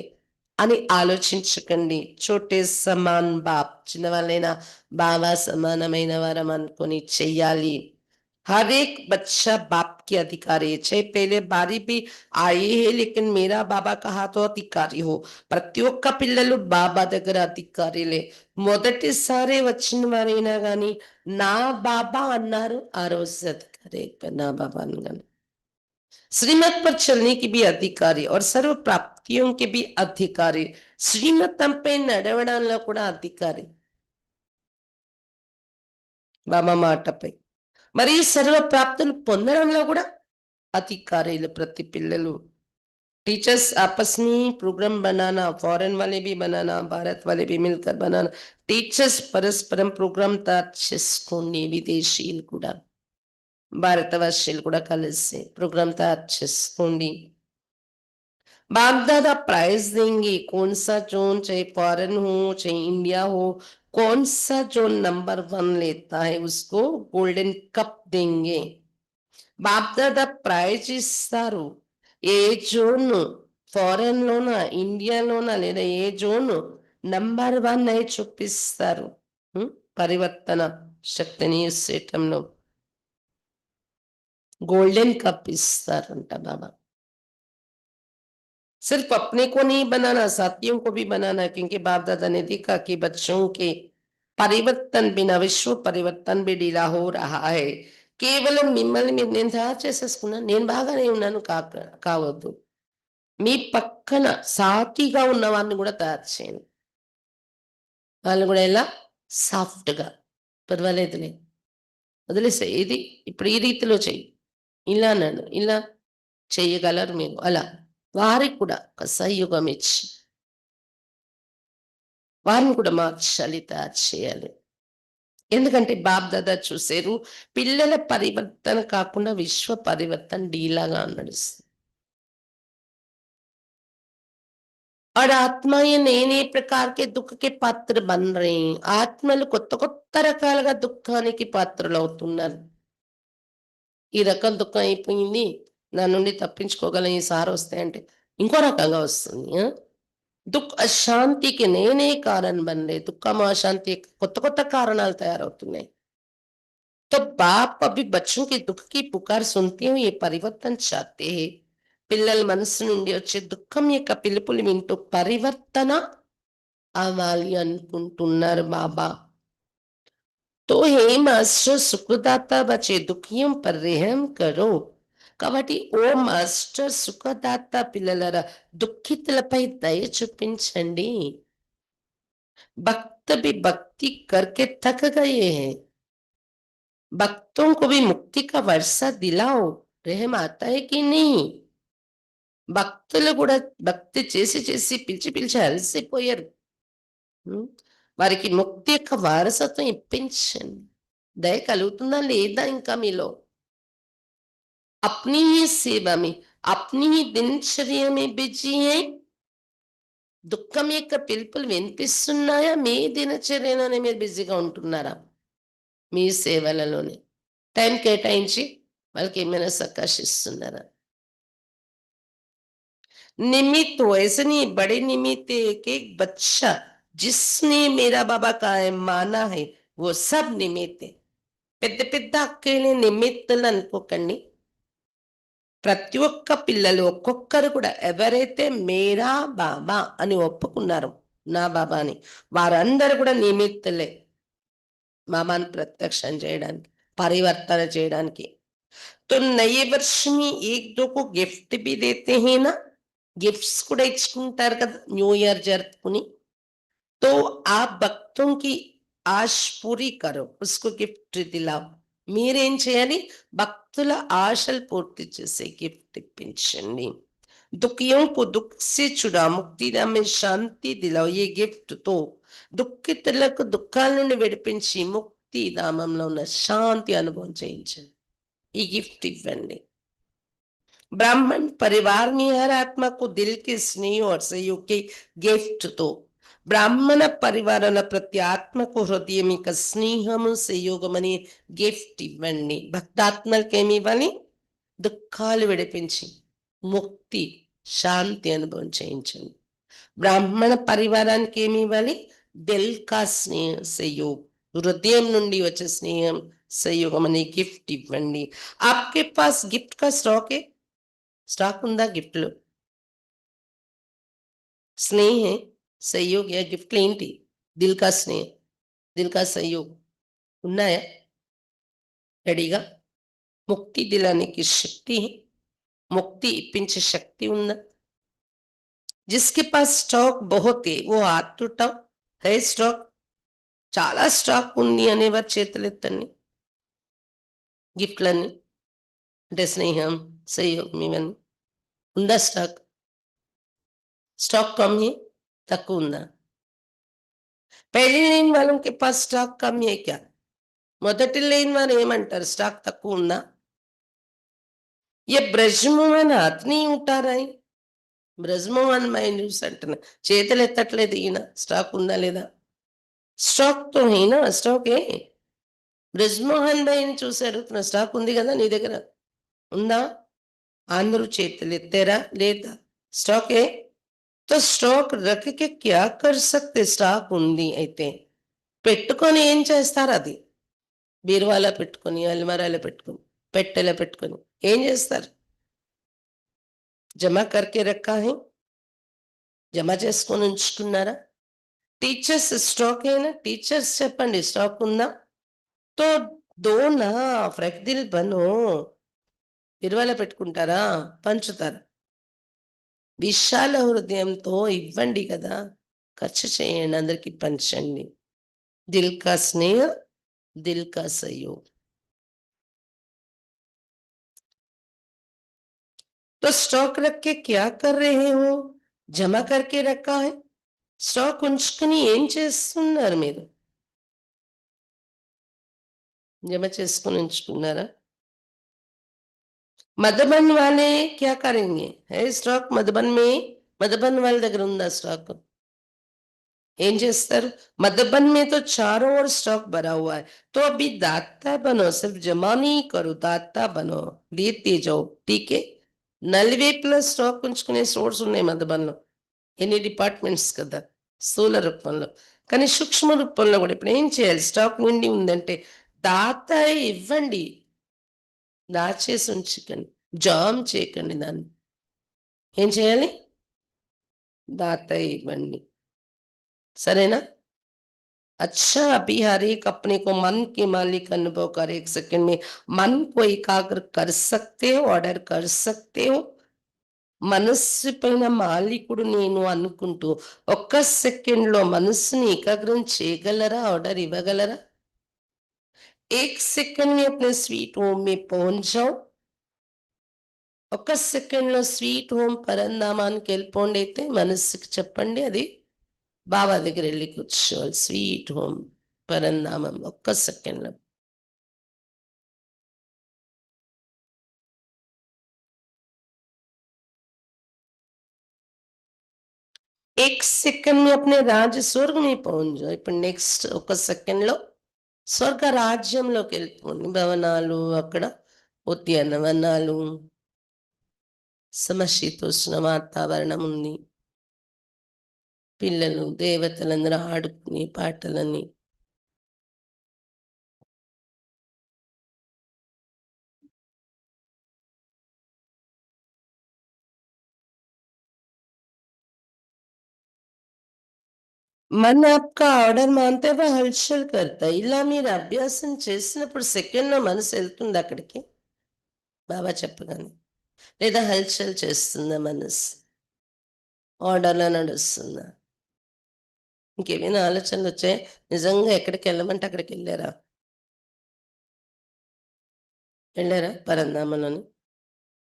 అని ఆలోచించకండి. చోటే సమాన్ బాప్, చిన్నవాళ్ళైనా బాబా సమానమైన వారం అనుకొని చెయ్యాలి. हर एक बच्चा बाप के अधिकारी है, चाहे पहले बारी भी आए है लेकिन मेरा बाबा कहा तो अधिकारी हो. ప్రతి ఒక్క పిల్లలు బాబా దగ్గర అధికారులే. మొదటిసారి వచ్చిన వారైనా గాని నా బాబా అన్నారు, ఆ రోజు అధికారి నా బాబా అనగానే. श्रीमत पर चलने की भी अधिकारी और सर्व प्राप्तियों के भी अधिकारी. శ్రీమతంపై నడవడంలో కూడా అధికారి బాబా మాటపై, మరియు సర్వ ప్రాప్తులు పొందడంలో కూడా अधिकारीలు ప్రతి పిల్లలు. टीचर्स आपस में प्रोग्राम बनाना, फॉरेन वाले भी बनाना, भारत वाले भी मिलकर बनाना. టీచర్స్ పరస్పరం ప్రోగ్రామ్ తయారు చేసుకోండి. విదేశీయులు కూడా, భారతవర్షీయులు కూడా కలిసి प्रोग्राम तैयार చేసుకోండి. बाप दादा प्राइज देंगे, कौन सा जोन, चाहे फॉरेन हो चाहे इंडिया हो, कौन सा जोन नंबर 1 लेता है उसको गोल्डन कप देंगे. बाप दादा प्राइज ఇస్తారు. ఏ జోన్, ఫారెన్ లోనా, ఇండియాలోనా, లేదా ఏ జోన్ నంబర్ 1 అయి చూపిస్తారు. పరివర్తన శక్తిని ఇచ్చేయటంలో गोल्डन कप ఇస్తారంట బాబా. सिर्फ अपने को नहीं बनाना, साथियों को भी बनाना, क्योंकि बाप दादा ने देखा कि बच्चों के परिवर्तन बिना विश्व परिवर्तन भी ढीला हो रहा है. కేవలం మిమ్మల్ని మీరు నేను తయారు చేసేసుకున్నాను. నేను బాగానే ఉన్నాను కావద్దు. మీ పక్కన సాటిగా ఉన్న వారిని గూడా తయారు చేయండి. వాళ్ళు గూడా ఎలా? సాఫ్ట్‌గా. పర్వాలేదులే. వదిలేసేయి. ఇది ఇప్పుడు ఈ రీతిలో చెయ్యి. ఇలా నన్ను ఇలా చెయ్యగలరు మీరు. అలా. వారికి కూడా ఒక సంయుగం ఇచ్చి, వారిని కూడా మార్చాలి, తయారు చేయాలి. ఎందుకంటే బాప్-దాదా చూసారు. పిల్లల పరివర్తన కాకుండా విశ్వ పరివర్తన డీలాగా నడుస్తుంది. और ఆత్మయే నేనే ప్రకార్ కే దుఃఖ కే పాత్ర బన్ రहे हैं. ఆత్మలు కొత్త కొత్త రకాలుగా దుఃఖానికి పాత్రలవుతున్నారు. ఈ రకం దుఃఖం అయిపోయింది. నా నుండి తప్పించుకోగలను ఈసారి వస్తే అంటే ఇంకో రకంగా వస్తుంది. దుఃఖ అశాంతికి నేనే కారణం బన్ रहे. దుఃఖం అశాంతి కొత్త కొత్త కారణాలు తయారవుతున్నాయి. तो बाप अभी बच्चों के दुख की पुकार सुनते हुए ये परिवर्तन चाहते हैं. పిల్లల మనసు నుండి వచ్చే దుఃఖం యొక్క పిలుపులు వింటూ పరివర్తన అవ్వాలి అనుకుంటున్నారు బాబా. तो हे మాస్టర్ సుఖదాత బచే దుఃఖియం పర్ రెహం కరో. కాబట్టి ఓ మాస్టర్ సుఖదాత పిల్లలరా దుఃఖితులపై దయ చూపించండి. భక్త भी भक्ति करके थक गए हैं. भक्तों को भी मुक्ति का वर्षा दिलाओ. रहम आता है कि नहीं? భక్తులు కూడా భక్తి చేసి చేసి పిలిచి పిలిచి అలసిపోయారు. ఉమ్, వారికి ముక్తి యొక్క వారసత్వం ఇప్పించండి. దయ కలుగుతుందా లేదా ఇంకా మీలో? अपनी ही सेवा में अपनी ही दिनचर्या में बिजी है. దుఃఖం యొక్క పిలుపులు వినిపిస్తున్నాయా? మీ దినచర్యలోనే మీరు బిజీగా ఉంటున్నారా? మీ సేవలలోనే టైం కేటాయించి వాళ్ళకి ఏమైనా సకాశిస్తున్నారా? निमित्त हो, ऐसे नहीं. बड़े निमित्त है. एक बच्चा जिसने मेरा बाबा का है माना है वो सब निमित्त है. పెద్ద పెద్ద అక్కలే నిమిత్తులు అనుకోకండి. ప్రతి ఒక్క పిల్లలు ఒక్కొక్కరు కూడా ఎవరైతే మేరా బాబా అని ఒప్పుకున్నారు, నా బాబా అని, వారందరూ కూడా నిమిత్తులే బాబాను ప్రత్యక్షం చేయడానికి, పరివర్తన చేయడానికి. तो नए वर्ष में एक दो को गिफ्ट भी देते हैं ना. గిఫ్ట్స్ కూడా ఇచ్చుకుంటారు కదా న్యూ ఇయర్ జరుపుకుని. तो आप भक्तों की आश पूरी करो, उसको గిఫ్ట్ दिलाओ. మీరేం చేయాలి? భక్తుల ఆశలు పూర్తి చేసే గిఫ్ట్ ఇప్పించండి. दुखियों को दुख से छुड़ा मुक्ति में శాంతి दिलाओ. ये గిఫ్ట్ తో దుఃఖితులకు దుఃఖాల నుండి విడిపించి ముక్తి ధామంలో ఉన్న శాంతి అనుభవం చేయించండి. ఈ గిఫ్ట్ ఇవ్వండి. ब्राह्मण परिवार में हर आत्मा को दिल के स्नेह और सहयोग के गिफ्ट तो బ్రాహ్మణ పరివారాల ప్రతి ఆత్మకు హృదయం యొక్క స్నేహము సహయోగం అనే గిఫ్ట్ ఇవ్వండి. భక్తాత్మలకు ఏమి ఇవ్వాలి? దుఃఖాలు విడిపించి ముక్తి శాంతి అనుభవం చేయించండి. బ్రాహ్మణ పరివారానికి ఏమి ఇవ్వాలి? దిల్ కా స్నేహ సహయోగ్, హృదయం నుండి వచ్చే స్నేహం సహయోగం అనే గిఫ్ట్ ఇవ్వండి. ఆప్కే పాస్ గిఫ్ట్ కా స్టాక్ ఏ స్టాక్ ఉందా? గిఫ్ట్లు స్నేహ సహయోగ్ యా గిఫ్ట్లు ఏంటి? దిల్ కా స్నేహ, దిల్ కా సహయోగ్ ఉన్నాయా రెడీగా? ముక్తి దిలానికి శక్తి, ముక్తి ఇప్పించే శక్తి ఉందా? जिसके पास స్టాక్ बहुत है वो हाथ उठाओ. है స్టాక్? చాలా స్టాక్ ఉంది అనేవారు చేతులెత్తండి. గిఫ్ట్లన్నీ అంటే స్నేహం సహయోగం ఇవన్నీ ఉందా స్టాక్? స్టాక్ కమ్ है, తక్కువ ఉందా? पहले लेन वालों के पास स्टॉक कम है क्या? మొదటి లేని వారు ఏమంటారు? స్టాక్ తక్కువ ఉందా? ये ब्रजमोहन हाथ नहीं उठा रहे. బ్రజ్మోహన్ మైండ్ న్యూస్ అంటున్నా, చేతులు ఎత్తట్లేదు ఈయన. స్టాక్ ఉందా లేదా? స్టాక్ తో హీనా స్టాక్ ఏ. బ్రజ్మోహన్ భాయ్ని చూసి అడుగుతున్నా, స్టాక్ ఉంది కదా నీ దగ్గర? ఉందా? అందరూ చేతులు ఎత్తారా లేదా? స్టాక్ ఏ. तो స్టాక్ రఖ కే క్యా కర్ సక్తే? స్టాక్ ఉంది అయితే పెట్టుకొని ఏం చేస్తారు? అది బీరువాలో పెట్టుకొని, అల్మారాలో పెట్టుకొని, పెట్టెలో పెట్టుకొని ఏం చేస్తారు? జమా కర్కే రఖా హై, జమ చేసుకొని ఉంచుకున్నారా? టీచర్స్ స్టాక్ అయినా టీచర్స్ చెప్పండి, స్టాక్ ఉందా? తో దోన ఫ్రెక్దిల్ బనో బీరువాలో పెట్టుకుంటారా? పంచుతారు. విశాల హృదయంతో ఇవ్వండి కదా! ఖర్చు చేయండి. అందరికి పంచండి. దిల్ కా స్నేహ दिल का सहयोग। तो స్టాక్ रख के क्या कर रहे हो? జమ करके रखा है? స్టాక్ ఉంచుకుని ఏం చేస్తున్నారు మీరు? జమ చేసుకొని ఉంచుకున్నారా? మధుబన్ వాలే क्या करेंगे? है स्टॉक मधुबन में? मधुबन వాళ్ళ దగ్గర ఉందా స్టాక్? ఏం చేస్తారు? मधुबन में तो चारों ओर स्टॉक भरा हुआ है, तो अभी दाता बनो, सिर्फ जमा नहीं करो, दाता बनो, देते जाओ, ठीक है? నలువైపులా స్టాక్ ఉంచుకునే స్టోర్స్ ఉన్నాయి మధుబన్‌లో. ఎన్ని డిపార్ట్మెంట్స్ కదా! స్థూల రూపంలో. కానీ సూక్ష్మ రూపంలో గూడా ఇప్పుడు ఏం చేయాలి? స్టాక్ నిండి ఉందంటే దాతాయి ఇవ్వండి. దాచేసి ఉంచకండి. జామ్ చేయకండి దాన్ని. ఏం చేయాలి? దాతాయి ఇవ్వండి. సరేనా? अच्छा अभी हर एक अपने को मन के मालिक अनुभव कर 1 सेकंड में मन को एकाग्र कर सकते हो, ऑर्डर कर सकते हो। మనస్సు పైన మాలికుడు నేను అనుకుంటూ ఒక్క సెకండ్‌లో మనస్సుని ఏకాగ్రం చేయగలరా? ఆర్డర్ ఇవ్వగలరా? 1 सेकंड में अपने स्वीट होम में पहुँच जाओ। ఒక్క సెకండ్‌లో స్వీట్ హోమ్ పరంధామానికెళ్ళిపోండి అయితే మనస్సుకి చెప్పండి అది. బాబా దగ్గరెళ్లి కూర్చోవాలి. స్వీట్ హోమ్ పరంధామం ఒక్క సెకండ్‌లో. 1 సెకండ్ में अपने राज्य स्वर्ग में पहुँच जाओ. ఇప్పుడు నెక్స్ట్ ఒక సెకండ్‌లో స్వర్గ రాజ్యంలోకెళ్ళిపోండి. భవనాలు అక్కడ ఉద్యానవనాలు, సమశీతోష్ణ వాతావరణం ఉంది. పిల్లలు, దేవతలందరూ ఆడుకునే పాటలని. मन आपका ఆర్డర్ మానితే वो हलचल करता है. ఇలా మీరు అభ్యాసం చేసినప్పుడు సెకండ్‌లో మనసు ఎళ్తుందా అక్కడికి? బాబా చెప్పగానే. లేదా హల్చల్ చేస్తుందా మనసు? ఆర్డర్‌లో నడుస్తుందా? ఇంకేమైనా ఆలోచనలొచ్చాయా? నిజంగా ఎక్కడికెళ్ళమంటే అక్కడికెళ్లారా? ఎళ్లారా పరంధామంలోని?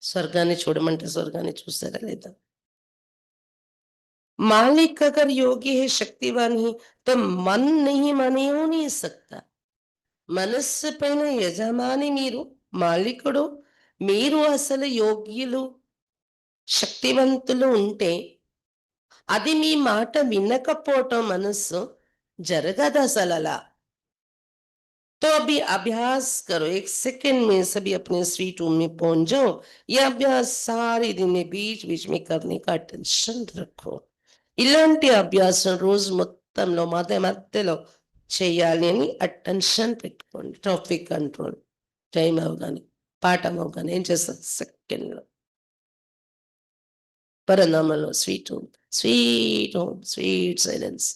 స్వర్గాన్ని చూడమంటే స్వర్గాన్ని చూసారా లేదా? मालिक अगर योगी है, शक्तिवान है, तो मन नहीं माने हो नहीं सकता. మనస్సు పైన యజమాని మీరు, మాలికుడు మీరు అసలు యోగ్యులు, శక్తివంతులు ఉంటే అది మీ మాట వినకపోవటం మనస్సు జరగదసలలా. तो अभी अभ्यास करो 1 सेकंड में सभी अपने स्वीट रूम में पहुंच जाओ। ये अभ्यास सारे दिन में बीच-बीच में करने का अटेंशन रखो। ఇలాంటి అభ్యాసం రోజు మొత్తంలో మధ్యలో చేయాలి అని అటెన్షన్ పెట్టుకోండి. ట్రాఫిక్ కంట్రోల్ టైం అవ్వగానే, పాఠం అవ్వగానే ఏం చేస్తారు సెకండ్‌లో పరనామంలో స్వీట్ హోమ్, స్వీట్ సైలెన్స్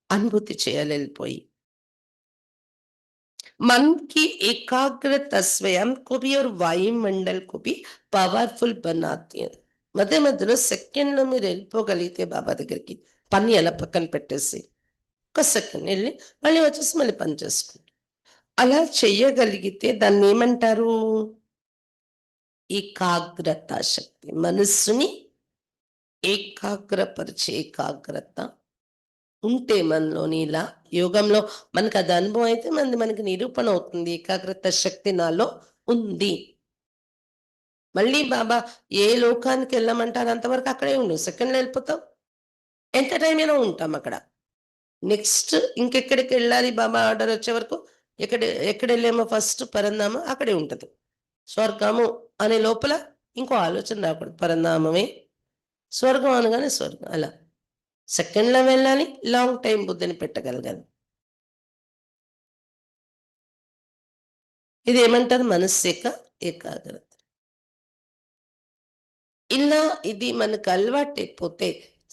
అనుభూతి చేయాలి ఎళ్ళిపోయి. मन की एकाग्रता स्वयं को भी और वायुमंडल को भी పవర్‌ఫుల్ बनाती है. మధ్య మధ్యలో సెకండ్‌లో మీరు ఎళ్ళిపోగలిగితే బాబా దగ్గరికి పని అలా పక్కన పెట్టేసి, ఒక్క సెకండ్ ఎళ్లి మళ్ళీ వచ్చేసి మళ్ళీ పని చేసుకుంటాం. అలా చెయ్యగలిగితే దాన్నేమంటారు? ఏకాగ్రత శక్తి. మనస్సుని ఏకాగ్రపరిచే ఏకాగ్రత ఉంటే మనలోని ఇలా యోగంలో మనకది అనుభవం అయితే మనకి నిరూపణ అవుతుంది. ఏకాగ్రత శక్తి నాలో ఉంది. మళ్ళీ బాబా ఏ లోకానికెళ్ళమంటారో అంతవరకు అక్కడే ఉండు. సెకండ్‌లో ఎళ్ళిపోతాం. ఎంత టైం అయినా ఉంటాం అక్కడ. నెక్స్ట్ ఇంకెక్కడికెళ్ళాలి బాబా ఆర్డర్ వచ్చే వరకు ఎక్కడ ఎక్కడెళ్ళామో ఫస్ట్ పరంధామం అక్కడే ఉంటది. స్వర్గము అనే లోపల ఇంకో ఆలోచన రాకూడదు. పరంధామమే స్వర్గం అనగానే స్వర్గం అలా. సెకండ్‌లో వెళ్ళాలి. లాంగ్ టైమ్ బుద్ధిని పెట్టగలగాలి. ఇదేమంటారు మనస్సేక ఏకాగ్రత. ఇలా ఇది మనకు అలవాటైపోతే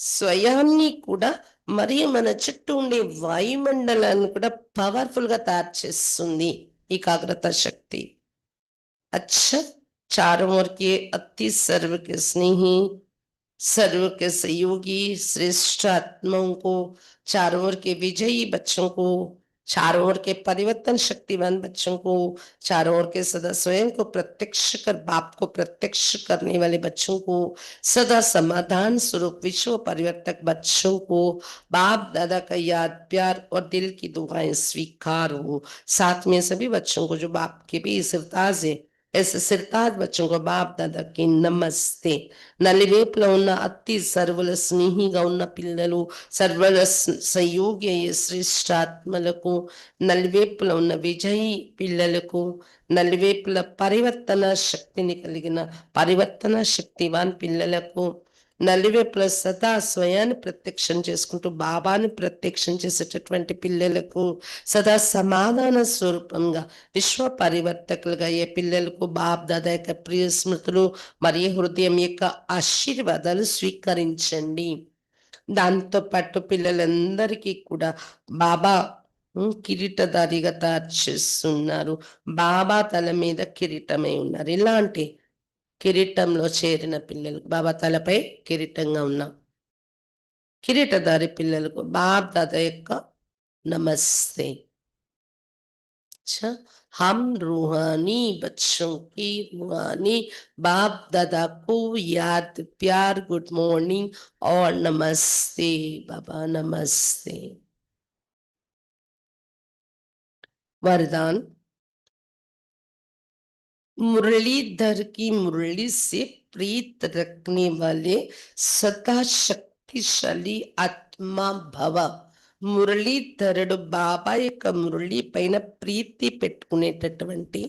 స్వయాన్ని కూడా మరియు మన చుట్టూ ఉండే వాయుమండలాన్ని కూడా పవర్‌ఫుల్‌గా తయారు చేస్తుంది. एकाग्रता शक्ति। अच्छा, चारों ओर के अति सर्व के स्नेही, सर्व के सहयोगी श्रेष्ठ आत्माओं को, चारों ओर के विजयी बच्चों को, चारों ओर के परिवर्तन शक्तिवान बच्चों को, चारों ओर के सदा स्वयं को प्रत्यक्ष कर बाप को प्रत्यक्ष करने वाले बच्चों को, सदा समाधान स्वरूप विश्व परिवर्तक बच्चों को, बाप दादा का याद प्यार और दिल की दुआएं स्वीकार हो। साथ में सभी बच्चों को जो बाप के भी सिरताज है, ऐसे सिरताज बच्चों को बाप दादा की नमस्ते। నలివేపులో ఉన్న అతి సర్వుల స్నేహిగా ఉన్న పిల్లలు, సర్వుల సంయోగి శ్రేష్టాత్మలకు, నలివేపులో ఉన్న విజయీ పిల్లలకు, నలివేపుల పరివర్తన శక్తిని కలిగిన పరివర్తన శక్తివాన్ పిల్లలకు, నలివేపుల సదా స్వయాన్ని ప్రత్యక్షం చేసుకుంటూ బాబాని ప్రత్యక్షం చేసేటటువంటి పిల్లలకు, సదా సమాధాన స్వరూపంగా విశ్వ పరివర్తకులుగా ఏ పిల్లలకు బాప్ దాదా యొక్క ప్రియ స్మృతులు మరియు హృదయం యొక్క ఆశీర్వాదాలు స్వీకరించండి. దాంతో పాటు పిల్లలందరికీ కూడా బాబా కిరీటధారిగా తయారు చేస్తున్నారు. బాబా తల మీద కిరీటమై ఉన్నారు. ఇలాంటి కిరీటంలో చేరిన పిల్లలు, బాబా తలపై కిరీటంగా ఉన్న కిరీటధారి పిల్లలకు బాప్ దాదా యొక్క నమస్తే. अच्छा, हम रूहानी बच्चों की रूहानी बाप दादा को याद प्यार गुड मॉर्निंग और नमस्ते बाबा नमस्ते। वरदान, मुरलीधर की मुरली से प्रीत रखने वाले सदा शक्तिशाली आत्मा भव। మురళీధరుడు బాబా యొక్క మురళి పైన ప్రీతి పెట్టుకునేటటువంటి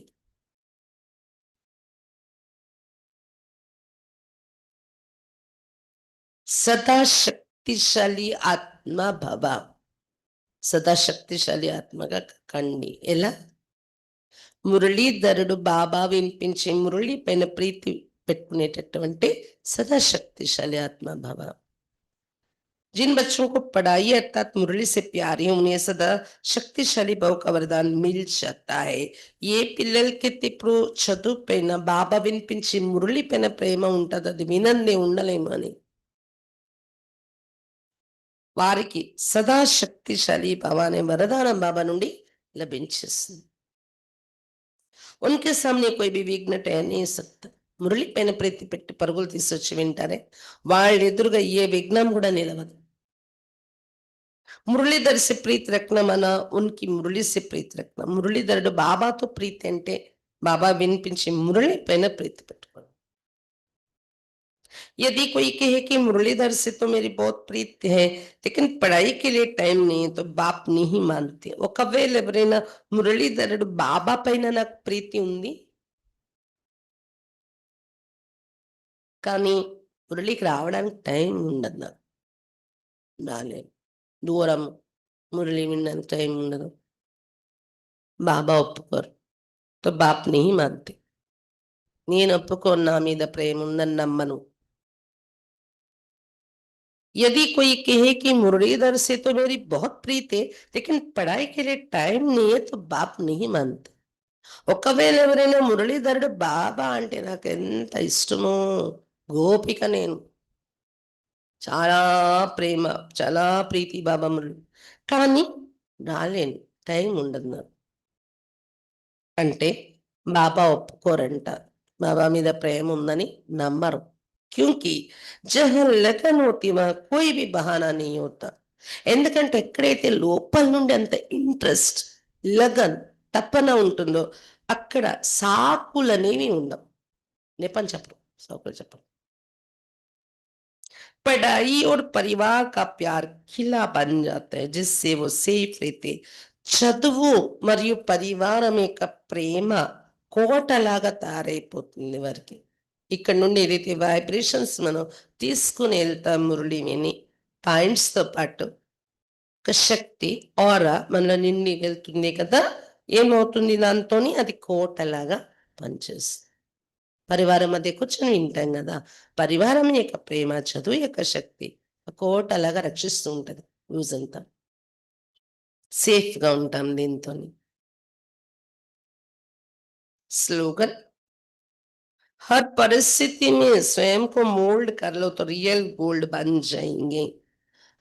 సదా శక్తిశాలి ఆత్మ భవ. సదా శక్తిశాలి ఆత్మగా కండి. ఎలా? మురళీధరుడు బాబా వినిపించే మురళి పైన ప్రీతి పెట్టుకునేటటువంటి సదా శక్తిశాలి ఆత్మ భవ. जिन बच्चों को पढ़ाई अर्थात मुरली से प्यार है उन्हें सदा शक्तिशाली भाव का वरदान मिल जाता है. ఏ పిల్లలకైతే ఇప్పుడు చదువు పైన బాబా వినిపించి మురళి పైన ప్రేమ ఉంటుంది, అది వినందే ఉండలేము అని, వారికి సదా శక్తిశాలి భావ అనే వరదానం బాబా నుండి లభించేస్తుంది. उनके सामने कोई भी विघ्न टह नहीं सकता. మురళి పైన ప్రీతి పెట్టి పరుగులు తీసుకొచ్చి వింటారే, వాళ్ళ ఎదురుగా ఏ విఘ్నం కూడా నిలవదు. మురళీధర్ से प्रीत रखना माना उनकी मुरली से प्रीत रखना. మురళీధరుడు బాబాతో ప్రీతి అంటే బాబా వినిపించే మురళి పైన ప్రీతి పెట్టుకోండి. यदि कोई कहे कि मुरलीधर से तो मेरी बहुत प्रीत है लेकिन पढ़ाई के लिए टाइम नहीं है तो बाप नहीं मानते. ఒకవేళ ఎవరైనా మురళీధరుడు బాబా పైన నాకు ప్రీతి ఉంది కానీ మురళికి రావడానికి టైం ఉండదు, నాకు రాలేదు, దూరం, మురళి వినడానికి టైం ఉండదు, బాబా ఒప్పుకోరు. తో బాప్ नहीं मानते. నేను ఒప్పుకోను, నా మీద ప్రేమ ఉందని నమ్మను. यदि कोई कहे कि मुरलीधर से तो मेरी बहुत प्रीत है लेकिन पढ़ाई के लिए टाइम नहीं है तो बाप नहीं मानते. ఒకవేళ ఎవరైనా మురళీధరుడు బాబా అంటే నాకు ఎంత ఇష్టమో, గోపిక నేను, చాలా ప్రేమ, చాలా ప్రీతి బాబా మురళి, కానీ రాలేను, టైం ఉండదు నాకు అంటే బాబా ఒప్పుకోరంట. బాబా మీద ప్రేమ ఉందని నమ్మరు. क्योंकि जहाँ लगन होती वहां कोई भी बहाना नहीं होता. ఎందుకంటే ఎక్కడైతే లోపల నుండి అంత ఇంట్రెస్ట్, లగన్, తపన ఉంటుందో అక్కడ సాకులు అనేవి ఉండవు. నేపని చెప్పరు, సాకులు చెప్పరు. पढ़ाई और परिवार का प्यार खिला बन जाता है जिससे वो सेफ रहते. చదువు మరియు పరివారం యొక్క ప్రేమ కోటలాగా తయారైపోతుంది వారికి. ఇక్కడ నుండి ఏదైతే వైబ్రేషన్స్ మనం తీసుకుని వెళ్తాం మురళి విని పాయింట్స్తో పాటు ఒక శక్తి ఆరా మనలో నిండి వెళ్తుంది కదా, ఏమవుతుంది దాంతోని, అది కోటలాగా పనిచేస్తుంది. పరివారం మధ్య కూర్చొని వింటాం కదా, పరివారం యొక్క ప్రేమ, చదువు యొక్క శక్తి కోటలాగా రక్షిస్తూ ఉంటది. యూజ్ అంతా సేఫ్గా ఉంటాం దీంతో. स्लोगन, हर परिस्थिति में स्वयं को मोल्ड कर लो तो रियल गोल्ड बन जाएंगे.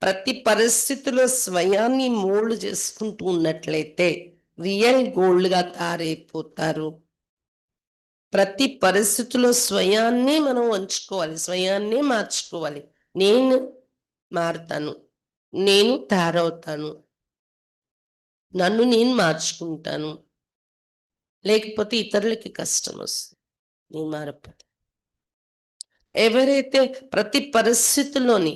ప్రతి పరిస్థితిలో స్వయాన్ని మోల్డ్ చేసుకుంటూ ఉన్నట్లయితే రియల్ గోల్డ్ గా తయారైపోతారు. ప్రతి పరిస్థితిలో స్వయాన్ని మనం వంచుకోవాలి, స్వయాన్ని మార్చుకోవాలి. నేను మారుతాను, నేను తయారవుతాను, నన్ను నేను మార్చుకుంటాను. లేకపోతే ఇతరులకి కష్టం వస్తుంది నేను మారకపోతే. ఎవరైతే ప్రతి పరిస్థితిలోని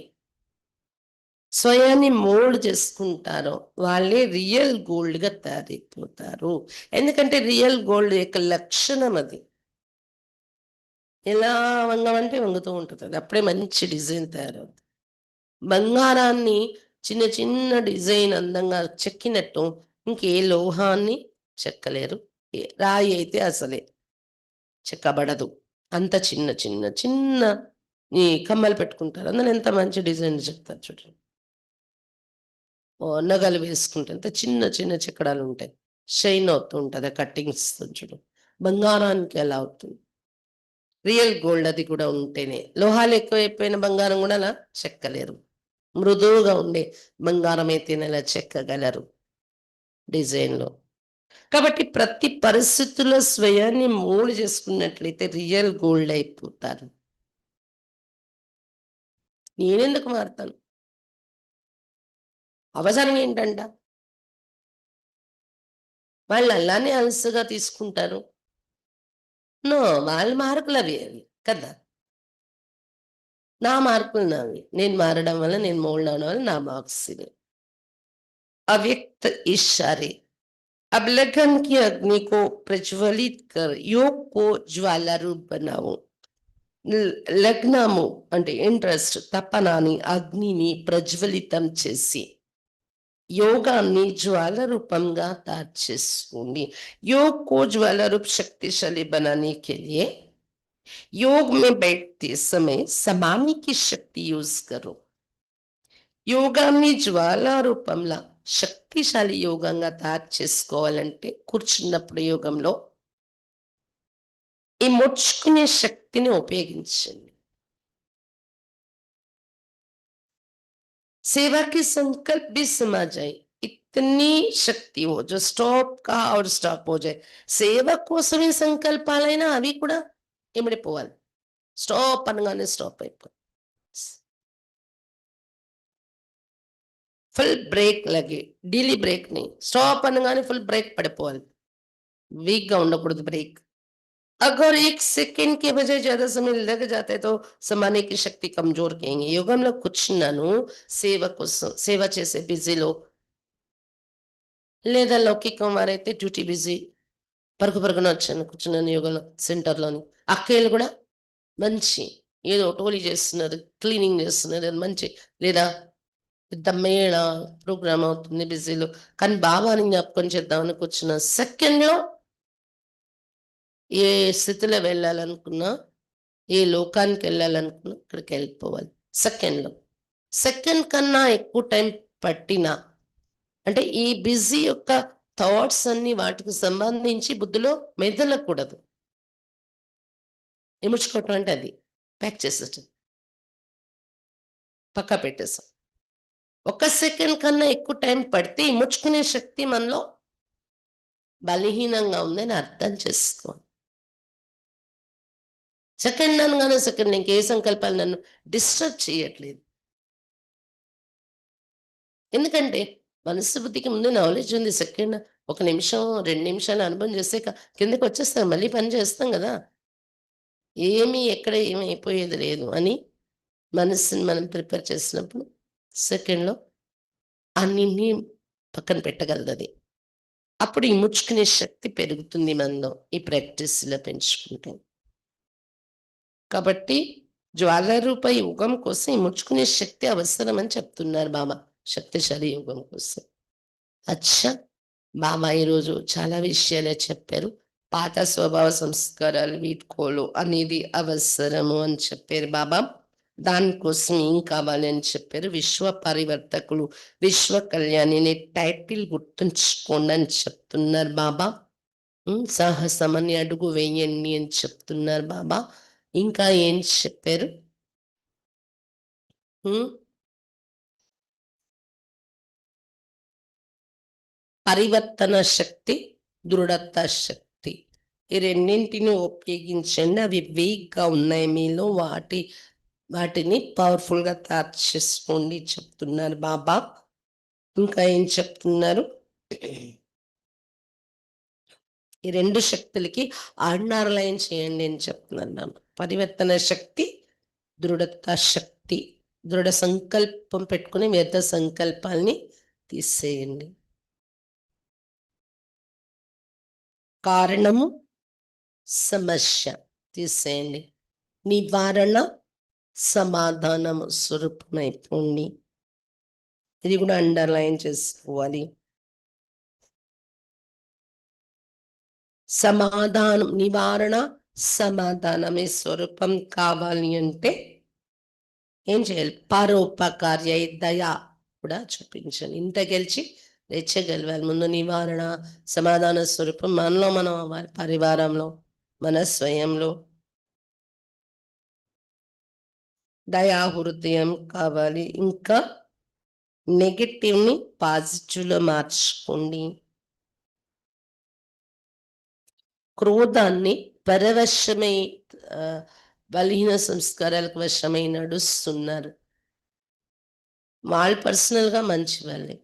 స్వయాన్ని మోల్డ్ చేసుకుంటారో వాళ్ళే రియల్ గోల్డ్‌గా తయారైపోతారు. ఎందుకంటే రియల్ గోల్డ్ యొక్క లక్షణం అది. ఎలా వంగమంటే వంగుతూ ఉంటదది. అప్పుడే మంచి డిజైన్ తయారవుతుంది. బంగారాన్ని చిన్న చిన్న డిజైన్ అందంగా చెక్కినట్టు ఇంకే లోహాన్ని చెక్కలేరు. రాయి అయితే అసలే చెక్కబడదు. అంత చిన్న చిన్న చిన్న ఈ కమ్మలు పెట్టుకుంటారు. అందులో ఎంత మంచి డిజైన్ చెప్తారు చూడండి. నగలు వేసుకుంటే ఎంత చిన్న చిన్న చెక్కడాలుంటాయి. షైన్ అవుతూ ఉంటది ఆ కట్టింగ్స్‌తో చూడు. బంగారానికి ఎలా అవుతుంది. రియల్ గోల్డ్ అది కూడా ఉంటేనే. లోహాలు ఎక్కువైపోయిన బంగారం కూడా అలా చెక్కలేరు. మృదువుగా ఉండే బంగారం అయితేనే అలా చెక్కగలరు డిజైన్‌లో. కాబట్టి ప్రతి పరిస్థితుల్లో స్వయాన్ని మోల్డ్ చేసుకున్నట్లయితే రియల్ గోల్డ్ అయిపోతారు. నేనెందుకు మారతాను? అవసరం ఏంటంట? వాళ్ళు అలానే అలుసుగా తీసుకుంటారు. నో. వాళ్ళ మార్కులవి అవి కదా! నా మార్కులు నావి. నేను మారడం వల్ల, నేను మోల్డ్ అవ్వడం వల్ల నా మార్క్స్ ఇవి. अव्यक्त इशारे. अब लगन की अग्नि को प्रज्वलित कर योग को ज्वाला रूप बनाओ. లగ్నము అంటే ఇంట్రెస్ట్, తపనాని, అగ్నిని ప్రజ్వలితం చేసి యోగాన్ని ज्वाला रूपंगा तैयार చేసుకోండి. योग को ज्वाला रूप शक्तिशाली बनाने के लिए योग में बैठते समय समाधि की शक्ति यूज करो. యోగాన్ని జ్వాలా రూపంలో శక్తిశాలి యోగంగా తయారు చేసుకోవాలంటే కూర్చున్నప్పుడు యోగంలో ఈ ముడుచుకునే శక్తిని ఉపయోగించండి. सेवा के संकल्प भी समा जाए. इतनी शक्ति हो जो స్టాప్ कहा और స్టాప్ हो जाए. సేవ కోసమే సంకల్పాలైనా అవి కూడా ఇమిడిపోవాలి. స్టాప్ అనగానే స్టాప్ అయిపోవాలి. ఫుల్ బ్రేక్ లగే, డీలీ బ్రేక్ ని స్టాప్ అనగానే ఫుల్ బ్రేక్ పడిపోవాలి. వీక్ గా ఉండకూడదు బ్రేక్. अगर 1 सेकंड के बजाय ज़्यादा समय लग जाता है तो समाने की शक्ति कमज़ोर कहेंगे. యుగంలో కూర్చున్నాను సేవ కోసం, సేవ చేసే బిజీలో లేదా లౌకికం వారైతే డ్యూటీ బిజీ పరుగు పరుగున వచ్చాను కూర్చున్నాను యోగాలో సెంటర్‌లోని. అక్కయ్యలు కూడా మంచి ఏదో టోలీ చేస్తున్నారు, క్లీనింగ్ చేస్తున్నారు అది మంచి. లేదా పెద్ద మేళ ప్రోగ్రామ్ అవుతుంది బిజీలో. కానీ బాబాని జ్ఞాపకం చేద్దామని కూర్చున్న సెకండ్‌లో ఏ స్థితిలో వెళ్ళాలనుకున్నా, ఏ లోకానికెళ్ళాలనుకున్నా అక్కడికెళ్ళిపోవాలి సెకండ్‌లో. సెకండ్ కన్నా ఎక్కువ టైం పట్టినా అంటే ఈ బిజీ యొక్క థాట్స్ అన్నీ వాటికి సంబంధించి బుద్ధిలో మెదలకూడదు. ఇముడ్చుకోవటం అంటే అది. ప్యాక్ చేసేయటం. పక్కా పెట్టేసాం. ఒక్క సెకండ్ కన్నా ఎక్కువ టైం పడితే ఇముడ్చుకునే శక్తి మనలో బలహీనంగా ఉందని అర్థం చేసుకోవాలి. సెకండ్ అనగానే సెకండ్ ఇంకే సంకల్పాలు నన్ను డిస్టర్బ్ చేయట్లేదు. ఎందుకంటే మనసు బుద్ధికి ముందు నాలెడ్జ్ ఉంది. సెకండ్ ఒక నిమిషం, 2 నిమిషాలు అనుభవం చేసాక కిందకొచ్చేస్తాం. మళ్ళీ పని చేస్తాం గదా! ఎక్కడ ఏమి అయిపోయేది లేదు అని మనసుని మనం ప్రిపేర్ చేసినప్పుడు సెకండ్‌లో అన్నిటిని పక్కన పెట్టగలదది. అప్పుడు ఈ ముడుచుకునే శక్తి పెరుగుతుంది మనలో ఈ ప్రాక్టీస్‌లో పెంచుకుంటే. కాబట్టి జ్వాలారూప యుగం కోసం ఈ ముడుచుకునే శక్తి అవసరమని చెప్తున్నారు బాబా. శక్తిశాలి యుగం కోసం. అచ్చా! బాబా ఈరోజు చాలా విషయాలే చెప్పారు. పాత స్వభావ సంస్కారాలు వీడ్కోలు అనేది అవసరము అని చెప్పారు బాబా. దానికోసం ఏం కావాలి అని చెప్పారు. విశ్వ పరివర్తకులు, విశ్వ కళ్యాణి అనే టైటిల్ గుర్తుంచుకోండి అని చెప్తున్నారు బాబా. సాహసమని అడుగు వేయండి అని చెప్తున్నారు బాబా. ఇంకా ఏం చెప్పారు? ఉమ్, పరివర్తన శక్తి, దృఢత శక్తి, ఈ రెండింటిని ఉపయోగించండి. అవి వీక్గా ఉన్నాయి మీలో, వాటిని పవర్ఫుల్గా తయారు చేసుకోండి చెప్తున్నారు బాబా. ఇంకా ఏం చెప్తున్నారు? ఈ రెండు శక్తులకి అండర్లైన్ చేయండి అని చెప్తున్నాను నాన్న. పరివర్తన శక్తి, దృఢత శక్తి. దృఢ సంకల్పం పెట్టుకుని వ్యర్థ సంకల్పాల్ని తీసేయండి. కారణము సమస్య తీసేయండి. నివారణ సమాధానము స్వరూపమైపోండి. ఇది కూడా అండర్లైన్ చేసుకోవాలి. సమాధానం, నివారణ సమాధానమే స్వరూపం కావాలి అంటే ఏం చేయాలి? పరోపకార్య దయ కూడా చూపించండి. ఇంత గెలిచి రెచ్చగలవాలి. ముందు నివారణ సమాధాన స్వరూపం మనలో మనం అవ్వాలి, పరివారంలో, మన స్వయంలో దయా హృదయం కావాలి. ఇంకా నెగటివ్ని పాజిటివ్లో మార్చుకోండి. క్రోధాన్ని పరవశమై బలహీన సంస్కారాలకు వశమై నడుస్తున్నారు. వాళ్ళు పర్సనల్గా మంచి వాళ్ళే,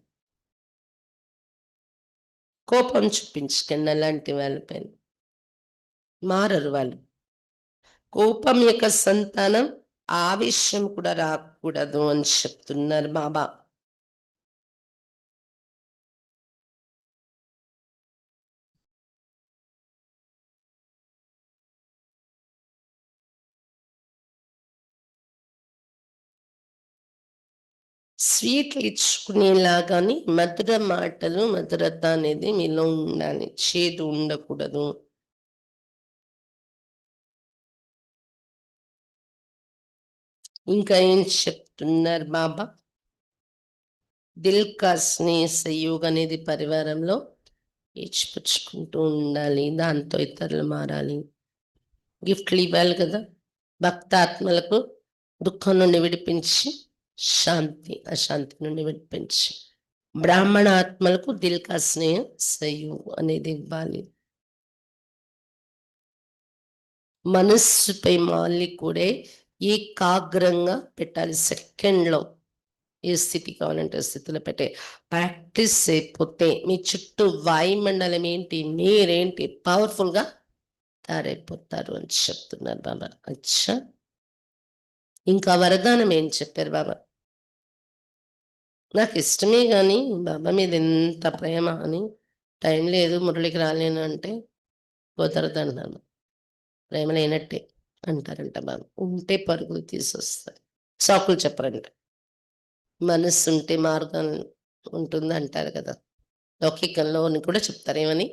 కోపం చూపించకండి అలాంటి వాళ్ళపైన, మారరు వాళ్ళు. కోపం యొక్క సంతానం ఆవేశం కూడా రాకూడదు అని చెప్తున్నారు బాబా. స్వీట్లు ఇచ్చుకునేలాగాని మధుర మాటలు, మధురత అనేది మీలో ఉండాలి. చేదు ఉండకూడదు. ఇంకా ఏం చెప్తున్నారు బాబా? దిల్ కా స్నేహ సహయోగ్ అనేది పరివారంలో ఇచ్చిపుచ్చుకుంటూ ఉండాలి. దాంతో ఇతరులు మారాలి. గిఫ్ట్లు ఇవ్వాలి కదా భక్తాత్మలకు, దుఃఖం నుండి విడిపించి శాంతి, అశాంతి నుండి విడిపించి. బ్రాహ్మణ ఆత్మలకు దిల్ కా స్నేహ సహయోగ్ అనేది ఇవ్వాలి. మనస్సుపై మాలి కూడా ఏకాగ్రంగా పెట్టాలి. సెకండ్లో ఏ స్థితి కావాలంటే స్థితిలో పెట్టే ప్రాక్టీస్ అయిపోతే మీ చుట్టూ వాయుమండలం ఏంటి, మీరేంటి పవర్ఫుల్గా తయారైపోతారు అని చెప్తున్నారు బాబా. అచ్చా, ఇంకా వరదానం ఏం చెప్పారు బాబా? నాకు ఇష్టమే కానీ బాబా మీద ఎంత ప్రేమ అని, టైం లేదు మురళికి రాలేను అంటే కుదరదు అన్నాను. ప్రేమ లేనట్టే అంటారంట బాబా. ఉంటే పరుగులు తీసొస్తారు, సాకులు చెప్పరంట. మనస్సు ఉంటే మార్గం ఉంటుంది అంటారు కదా. లౌకికంలో కూడా చెప్తారు ఏమని?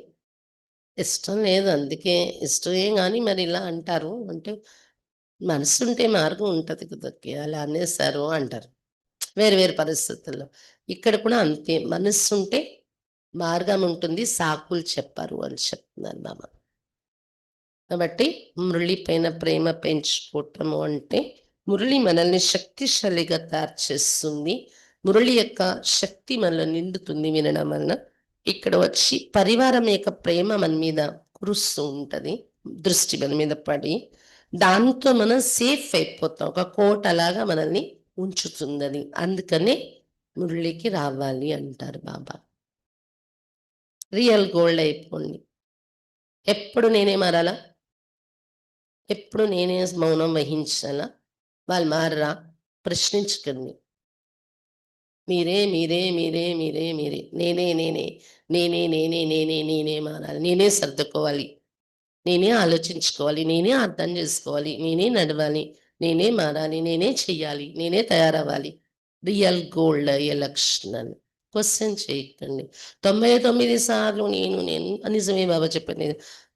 ఇష్టం లేదు అందుకే, ఇష్టమే కానీ మరి ఇలా అంటారు అంటే, మనసు ఉంటే మార్గం ఉంటుంది కదా, అలా అనేసారు అంటారు వేరు వేరు పరిస్థితుల్లో. ఇక్కడ కూడా అంతే, మనస్సు ఉంటే మార్గం ఉంటుంది, సాకులు చెప్పారు అని చెప్తున్నారు బాబా. కాబట్టి మురళి పైన ప్రేమ పెంచుకోవటము అంటే, మురళి మనల్ని శక్తిశాలిగా తయారు చేస్తుంది. మురళి యొక్క శక్తి మనలో నిండుతుంది వినడం వలన. ఇక్కడ వచ్చి పరివారం యొక్క ప్రేమ మన మీద కురుస్తూ ఉంటుంది, దృష్టి మన మీద పడి, దాంతో మనం సేఫ్ అయిపోతాం. ఒక కోట లాగా మనల్ని ఉంచుతుంది అది. అందుకనే మురళికి రావాలి అంటారు బాబా. రియల్ గోల్డ్ అయిపోండి. ఎప్పుడు నేనే మారాలా? ఎప్పుడు నేనే మౌనం వహించాలా? వాళ్ళు మారరా? ప్రశ్నించకండి. మీరే మీరే మీరే మీరే మీరే, నేనే నేనే నేనే నేనే నేనే నేనే మారాలి, నేనే సర్దుకోవాలి, నేనే ఆలోచించుకోవాలి, నేనే అర్థం చేసుకోవాలి, నేనే నడవాలి, నేనే మారాలి, నేనే చెయ్యాలి, నేనే తయారవ్వాలి. రియల్ గోల్డ్ అయ్యే లక్షణాలు క్వశ్చన్ చేయకండి. 99 సార్లు నేను నేను నిజమే బాబా చెప్పండి.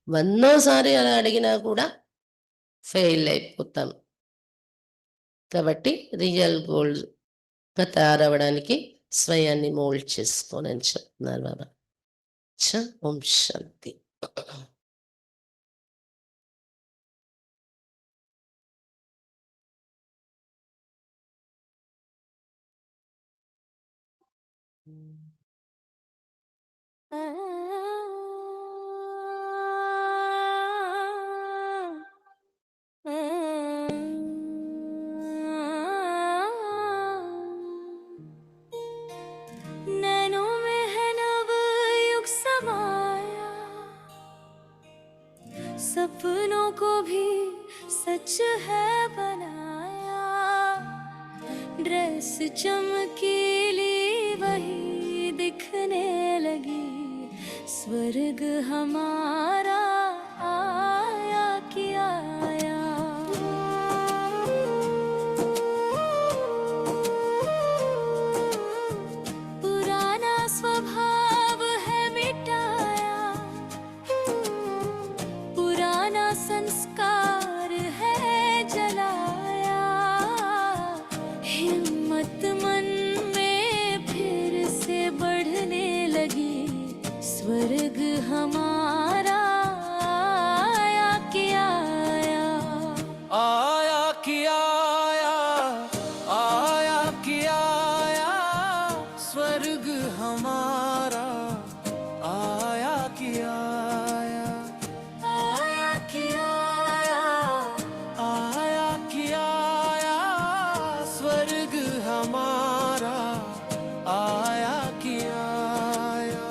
100సారి అలా అడిగినా కూడా ఫెయిల్ అయిపోతాం. కాబట్టి రియల్ గోల్డ్గా తయారవ్వడానికి స్వయాన్ని మోల్డ్ చేసుకోనని చెప్తున్నారు బాబా. ఓం శాంతి. नैनों में है नव युग समाया, सपनों को भी सच है बनाया। ड्रेस चमकीली वही दिखने लगी, स्वर्ग हमारा आया कि आया। पुराना स्वभाव है मिटाया, पुराना संस्कार है जलाया। हिम्मत मन में फिर से बढ़ने लगी, स्वर्ग हमारा आया कि आया। आया कि आया, आया कि आया, स्वर्ग हमारा आया कि आया। आया कि आया, आया कि आया, स्वर्ग हमारा आया कि आया।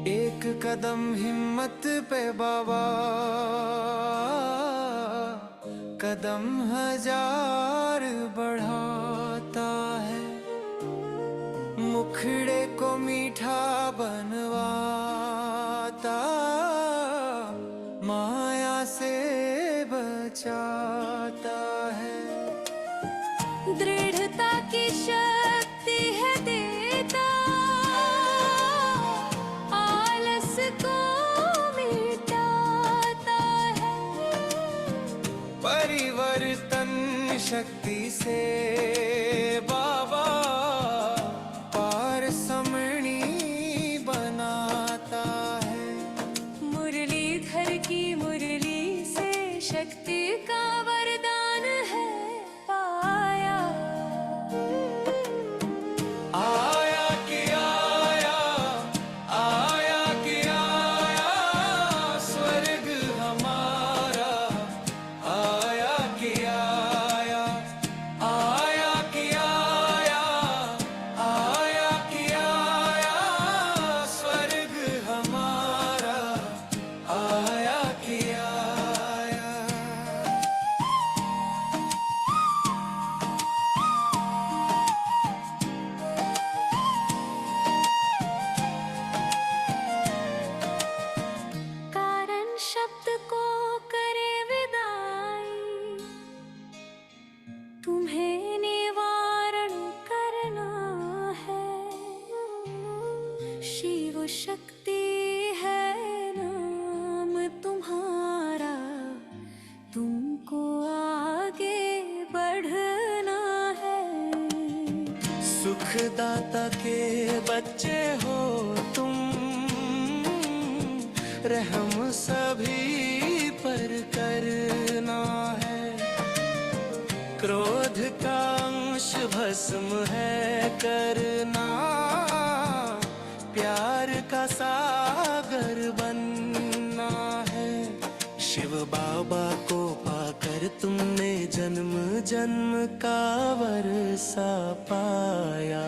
एक कदम हिम्मत पे बाबा, कदम हजार बढ़ाता है। मुखड़े को मीठा बनवाता, माया से बचाता है। दृढ़ता की शक्ति है देता, आलस को मिटाता है। परिवर्तन शक्ति से बाबा पारसमणी बनाता है। मुरलीधर की मुरली से शक्ति का वरदान है पाया। आया कि आया, आया कि आया, स्वर्ग हमारा आया कि आया। आया कि आया, आया कि आया, स्वर्ग हमारा आया कि आया। कारण शब्द को करे विदाई, तुम्हें निवारण करना है। शिव शक्ति है नाम तुम्हारा, तुमको आगे बढ़ना है। सुखदाता के बच्चे हो तुम, रहम सभी पर करना है। क्रोध का अंश भस्म है करना, प्यार का सागर बनना है। शिव बाबा को पाकर तुमने जन्म जन्म का वर्षा पाया।